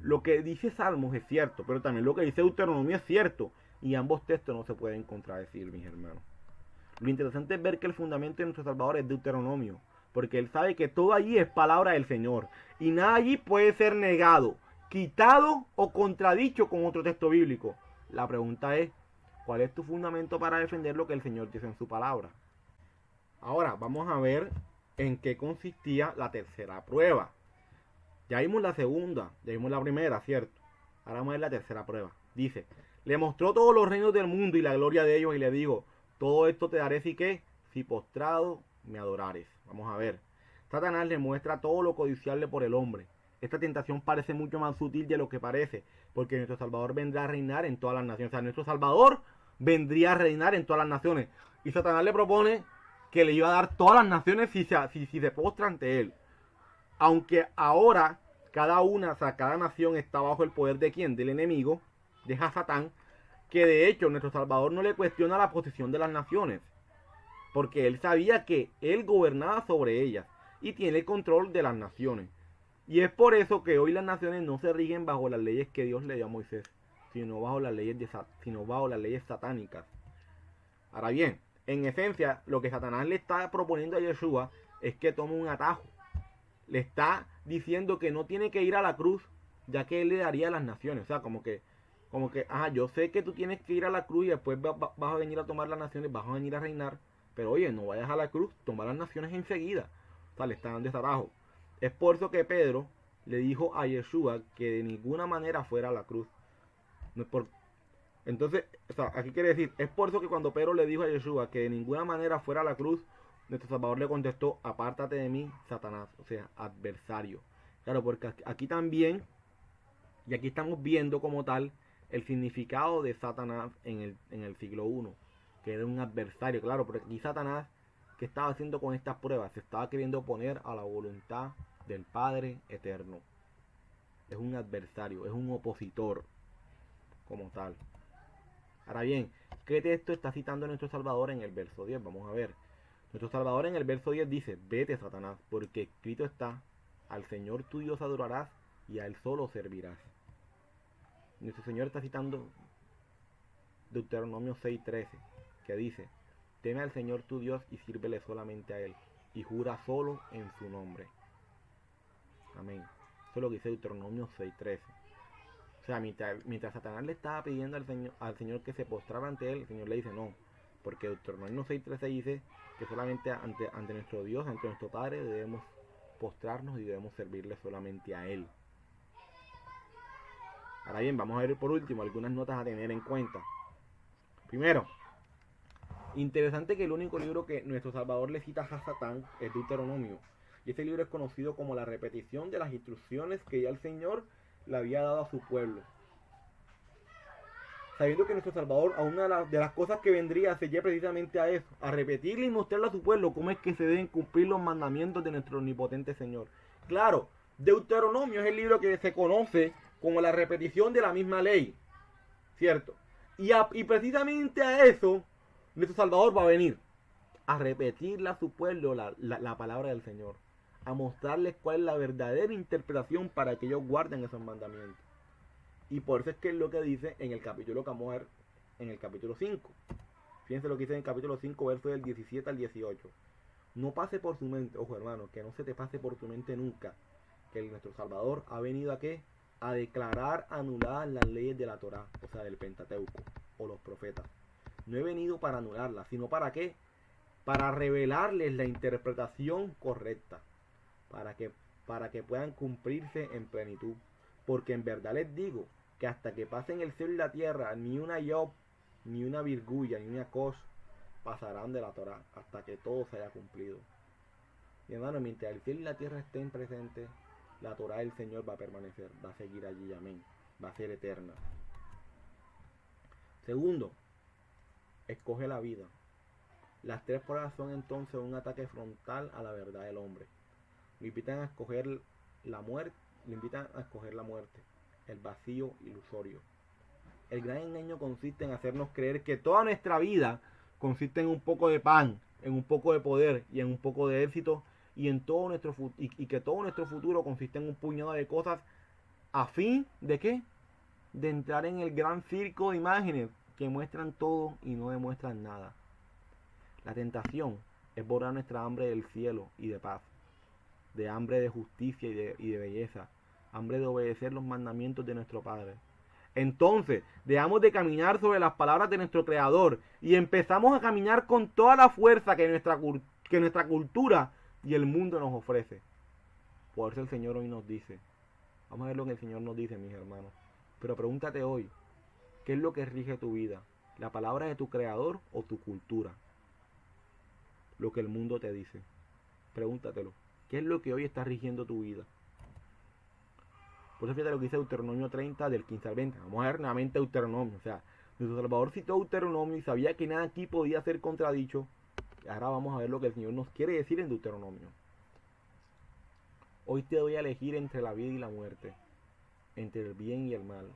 Lo que dice Salmos es cierto, pero también lo que dice Deuteronomio es cierto. Y ambos textos no se pueden contradecir, mis hermanos. Lo interesante es ver que el fundamento de nuestro Salvador es Deuteronomio, porque Él sabe que todo allí es palabra del Señor. Y nada allí puede ser negado, quitado o contradicho con otro texto bíblico. La pregunta es, ¿cuál es tu fundamento para defender lo que el Señor dice en su palabra? Ahora, vamos a ver en qué consistía la tercera prueba. Ya vimos la segunda, ya vimos la primera, ¿cierto? Ahora vamos a ver la tercera prueba. Dice, le mostró todos los reinos del mundo y la gloria de ellos y le digo, todo esto te daré si postrado me adorares. Vamos a ver. Satanás le muestra todo lo codiciable por el hombre. Esta tentación parece mucho más sutil de lo que parece, porque nuestro Salvador vendrá a reinar en todas las naciones. O sea, nuestro Salvador vendría a reinar en todas las naciones. Y Satanás le propone que le iba a dar todas las naciones si se postra ante él. Aunque ahora cada nación está bajo el poder de ¿quién? Del enemigo, de Satán, que de hecho nuestro Salvador no le cuestiona la posición de las naciones, porque él sabía que él gobernaba sobre ellas y tiene el control de las naciones. Y es por eso que hoy las naciones no se rigen bajo las leyes que Dios le dio a Moisés, sino bajo las leyes satánicas. Ahora bien, en esencia, lo que Satanás le está proponiendo a Yeshua es que tome un atajo. Le está diciendo que no tiene que ir a la cruz, ya que él le daría a las naciones. O sea, como que, yo sé que tú tienes que ir a la cruz y después vas a venir a tomar las naciones, vas a venir a reinar, pero oye, no vayas a la cruz, toma las naciones enseguida. O sea, le está dando ese atajo. Es por eso que Pedro le dijo a Yeshua que de ninguna manera fuera a la cruz. No es por... Entonces, o sea, aquí quiere decir, es por eso que cuando Pedro le dijo a Yeshua que de ninguna manera fuera a la cruz, nuestro Salvador le contestó, apártate de mí, Satanás, o sea, adversario. Claro, porque aquí también, y aquí estamos viendo como tal, el significado de Satanás en el siglo I, que era un adversario, claro, porque aquí Satanás, ¿qué estaba haciendo con estas pruebas? Se estaba queriendo oponer a la voluntad del Padre eterno. Es un adversario, es un opositor, como tal. Ahora bien, ¿qué texto está citando nuestro Salvador en el verso 10? Vamos a ver. Nuestro Salvador en el verso 10 dice, vete Satanás, porque escrito está, al Señor tu Dios adorarás y a Él solo servirás. Nuestro Señor está citando Deuteronomio 6:13, que dice, teme al Señor tu Dios y sírvele solamente a Él, y jura solo en su nombre. Amén. Eso es lo que dice Deuteronomio 6:13. O sea, mientras Satanás le estaba pidiendo al Señor que se postrara ante Él, el Señor le dice no. Porque Deuteronomio 6:13 dice que solamente ante nuestro Dios, ante nuestro Padre, debemos postrarnos y debemos servirle solamente a Él. Ahora bien, vamos a ver por último algunas notas a tener en cuenta. Primero, interesante que el único libro que nuestro Salvador le cita a Satán es Deuteronomio. Y este libro es conocido como la repetición de las instrucciones que ya el Señor le había dado a su pueblo. Sabiendo que nuestro Salvador, a una de las cosas que vendría sería precisamente a eso, a repetirle y mostrarle a su pueblo cómo es que se deben cumplir los mandamientos de nuestro omnipotente Señor. Claro, Deuteronomio es el libro que se conoce como la repetición de la misma ley, ¿cierto? Y precisamente a eso, nuestro Salvador va a venir, a repetirle a su pueblo la palabra del Señor, a mostrarles cuál es la verdadera interpretación para que ellos guarden esos mandamientos. Y por eso es que es lo que dice en el capítulo que vamos a ver en el capítulo 5. Fíjense lo que dice en el capítulo 5, versos del 17 al 18. No pase por su mente, ojo hermano, que no se te pase por tu mente nunca, que nuestro Salvador ha venido a ¿qué? A declarar anuladas las leyes de la Torá, o sea, del Pentateuco, o los profetas. No he venido para anularlas, sino para ¿qué? Para revelarles la interpretación correcta, para que puedan cumplirse en plenitud. Porque en verdad les digo que hasta que pasen el cielo y la tierra, ni una Yob, ni una virgulla, ni una cos pasarán de la Torá hasta que todo se haya cumplido. Mi hermano, mientras el cielo y la tierra estén presentes, la Torá del Señor va a permanecer, va a seguir allí, amén, va a ser eterna. Segundo, escoge la vida. Las tres pruebas son entonces un ataque frontal a la verdad del hombre. Le invitan a escoger la muerte. Le invitan a escoger la muerte, el vacío ilusorio. El gran engaño consiste en hacernos creer que toda nuestra vida consiste en un poco de pan, en un poco de poder y en un poco de éxito y que todo nuestro futuro consiste en un puñado de cosas a fin de ¿qué? De entrar en el gran circo de imágenes que muestran todo y no demuestran nada. La tentación es borrar nuestra hambre del cielo y de paz, de hambre de justicia y de belleza, hambre de obedecer los mandamientos de nuestro Padre. Entonces, dejamos de caminar sobre las palabras de nuestro Creador y empezamos a caminar con toda la fuerza que nuestra cultura y el mundo nos ofrece. Por eso el Señor hoy nos dice, vamos a ver lo que el Señor nos dice, mis hermanos. Pero pregúntate hoy, ¿qué es lo que rige tu vida? ¿La palabra de tu Creador o tu cultura? Lo que el mundo te dice. Pregúntatelo. ¿Qué es lo que hoy está rigiendo tu vida? Por eso fíjate lo que dice Deuteronomio 30 del 15 al 20. Vamos a ver nuevamente Deuteronomio. O sea, nuestro Salvador citó Deuteronomio y sabía que nada aquí podía ser contradicho. Y ahora vamos a ver lo que el Señor nos quiere decir en Deuteronomio. Hoy te doy a elegir entre la vida y la muerte, entre el bien y el mal.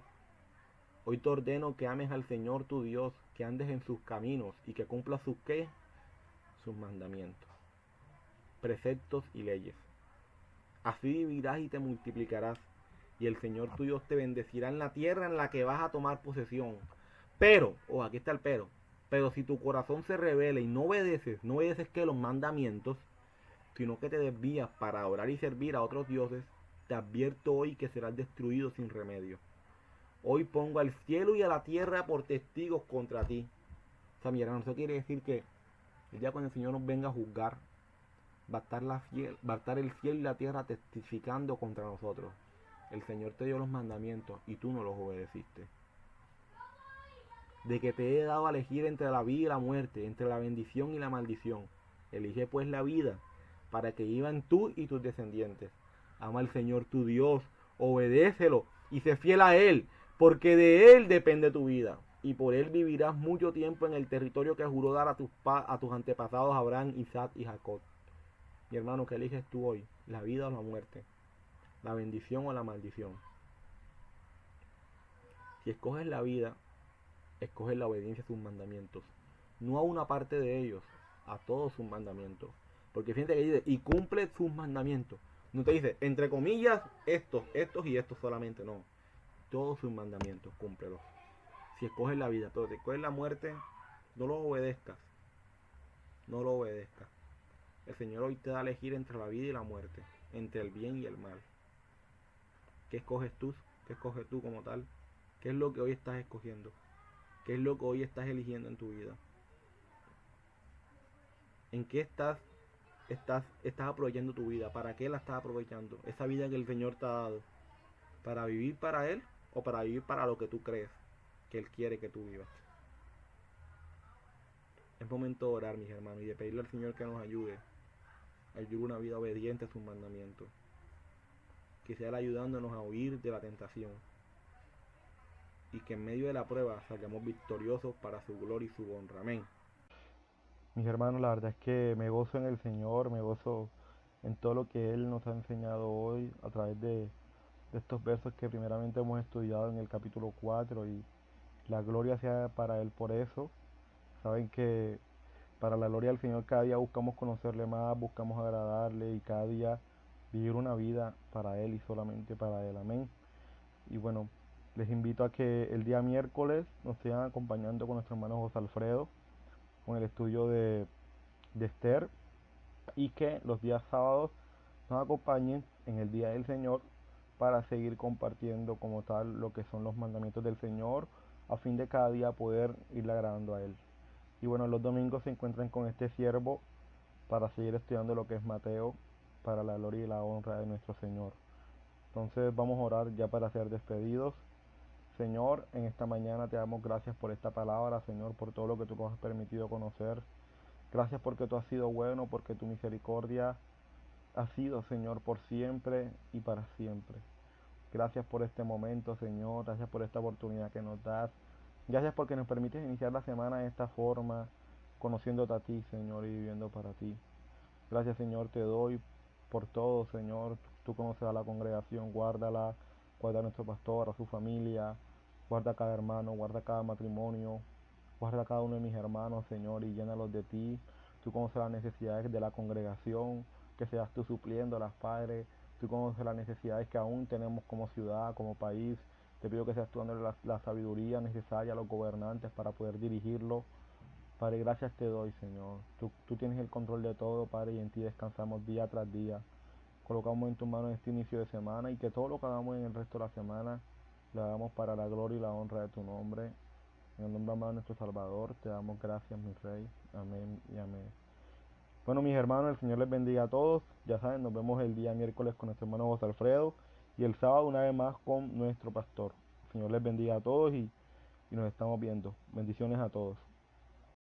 Hoy te ordeno que ames al Señor tu Dios, que andes en sus caminos y que cumplas sus ¿qué? Sus mandamientos, preceptos y leyes. Así vivirás y te multiplicarás, y el Señor tu Dios te bendecirá en la tierra en la que vas a tomar posesión. Pero, aquí está el pero si tu corazón se rebela y no obedeces que los mandamientos, sino que te desvías para adorar y servir a otros dioses, te advierto hoy que serás destruido sin remedio. Hoy pongo al cielo y a la tierra por testigos contra ti. O sea, mi hermano, eso quiere decir que el día cuando el Señor nos venga a juzgar, va a estar el cielo y la tierra testificando contra nosotros. El Señor te dio los mandamientos y tú no los obedeciste. de que te he dado a elegir entre la vida y la muerte, entre la bendición y la maldición. Elige pues la vida, para que vivan tú y tus descendientes. Ama al Señor tu Dios, obedécelo y sé fiel a Él, porque de Él depende tu vida. Y por Él vivirás mucho tiempo en el territorio que juró dar a tus antepasados Abraham, Isaac y Jacob. Mi hermano, ¿qué eliges tú hoy? ¿La vida o la muerte? ¿La bendición o la maldición? Si escoges la vida, escoges la obediencia a sus mandamientos. No a una parte de ellos, a todos sus mandamientos. Porque fíjate que dice, y cumple sus mandamientos. No te dice, entre comillas, estos y estos solamente. No. Todos sus mandamientos, cúmplelos. Si escoges la vida, pero si escoges la muerte, no lo obedezcas. No lo obedezcas. El Señor hoy te da a elegir entre la vida y la muerte, entre el bien y el mal. ¿Qué escoges tú? ¿Qué escoges tú como tal? ¿Qué es lo que hoy estás escogiendo? ¿Qué es lo que hoy estás eligiendo en tu vida? ¿En qué estás aprovechando tu vida? ¿Para qué la estás aprovechando? Esa vida que el Señor te ha dado. ¿Para vivir para Él o para vivir para lo que tú crees que Él quiere que tú vivas? Es momento de orar, mis hermanos, y de pedirle al Señor que nos ayude a vivir una vida obediente a sus mandamientos. Que sea Él ayudándonos a huir de la tentación. Y que en medio de la prueba salgamos victoriosos para su gloria y su honra. Amén. Mis hermanos, la verdad es que me gozo en el Señor, me gozo en todo lo que Él nos ha enseñado hoy a través de estos versos que primeramente hemos estudiado en el capítulo 4 y la gloria sea para Él por eso. Saben que para la gloria del Señor cada día buscamos conocerle más, buscamos agradarle y cada día vivir una vida para Él y solamente para Él. Amén. Y bueno, les invito a que el día miércoles nos sigan acompañando con nuestro hermano José Alfredo con el estudio de Esther y que los días sábados nos acompañen en el Día del Señor para seguir compartiendo como tal lo que son los mandamientos del Señor a fin de cada día poder irle agradando a Él. Y bueno, los domingos se encuentran con este siervo para seguir estudiando lo que es Mateo para la gloria y la honra de nuestro Señor. Entonces vamos a orar ya para ser despedidos. Señor, en esta mañana te damos gracias por esta palabra, Señor, por todo lo que tú nos has permitido conocer. Gracias porque tú has sido bueno, porque tu misericordia ha sido, Señor, por siempre y para siempre. Gracias por este momento, Señor. Gracias por esta oportunidad que nos das. Gracias porque nos permites iniciar la semana de esta forma, conociéndote a ti, Señor, y viviendo para ti. Gracias, Señor, te doy por todo, Señor. Tú conoces a la congregación, guárdala, guarda a nuestro pastor, a su familia, guarda a cada hermano, guarda a cada matrimonio, guarda a cada uno de mis hermanos, Señor, y llénalos de ti. Tú conoces las necesidades de la congregación, que seas tú supliéndolas, Padre. Tú conoces las necesidades que aún tenemos como ciudad, como país. Te pido que seas tú dándole la sabiduría necesaria a los gobernantes para poder dirigirlo. Padre, gracias te doy, Señor. Tú tienes el control de todo, Padre, y en ti descansamos día tras día. Colocamos en tus manos este inicio de semana y que todo lo que hagamos en el resto de la semana lo hagamos para la gloria y la honra de tu nombre. En el nombre amado de nuestro Salvador, te damos gracias, mi Rey. Amén y amén. Bueno, mis hermanos, el Señor les bendiga a todos. Ya saben, nos vemos el día miércoles con nuestro hermano José Alfredo y el sábado una vez más con nuestro pastor. El Señor les bendiga a todos y nos estamos viendo. Bendiciones a todos.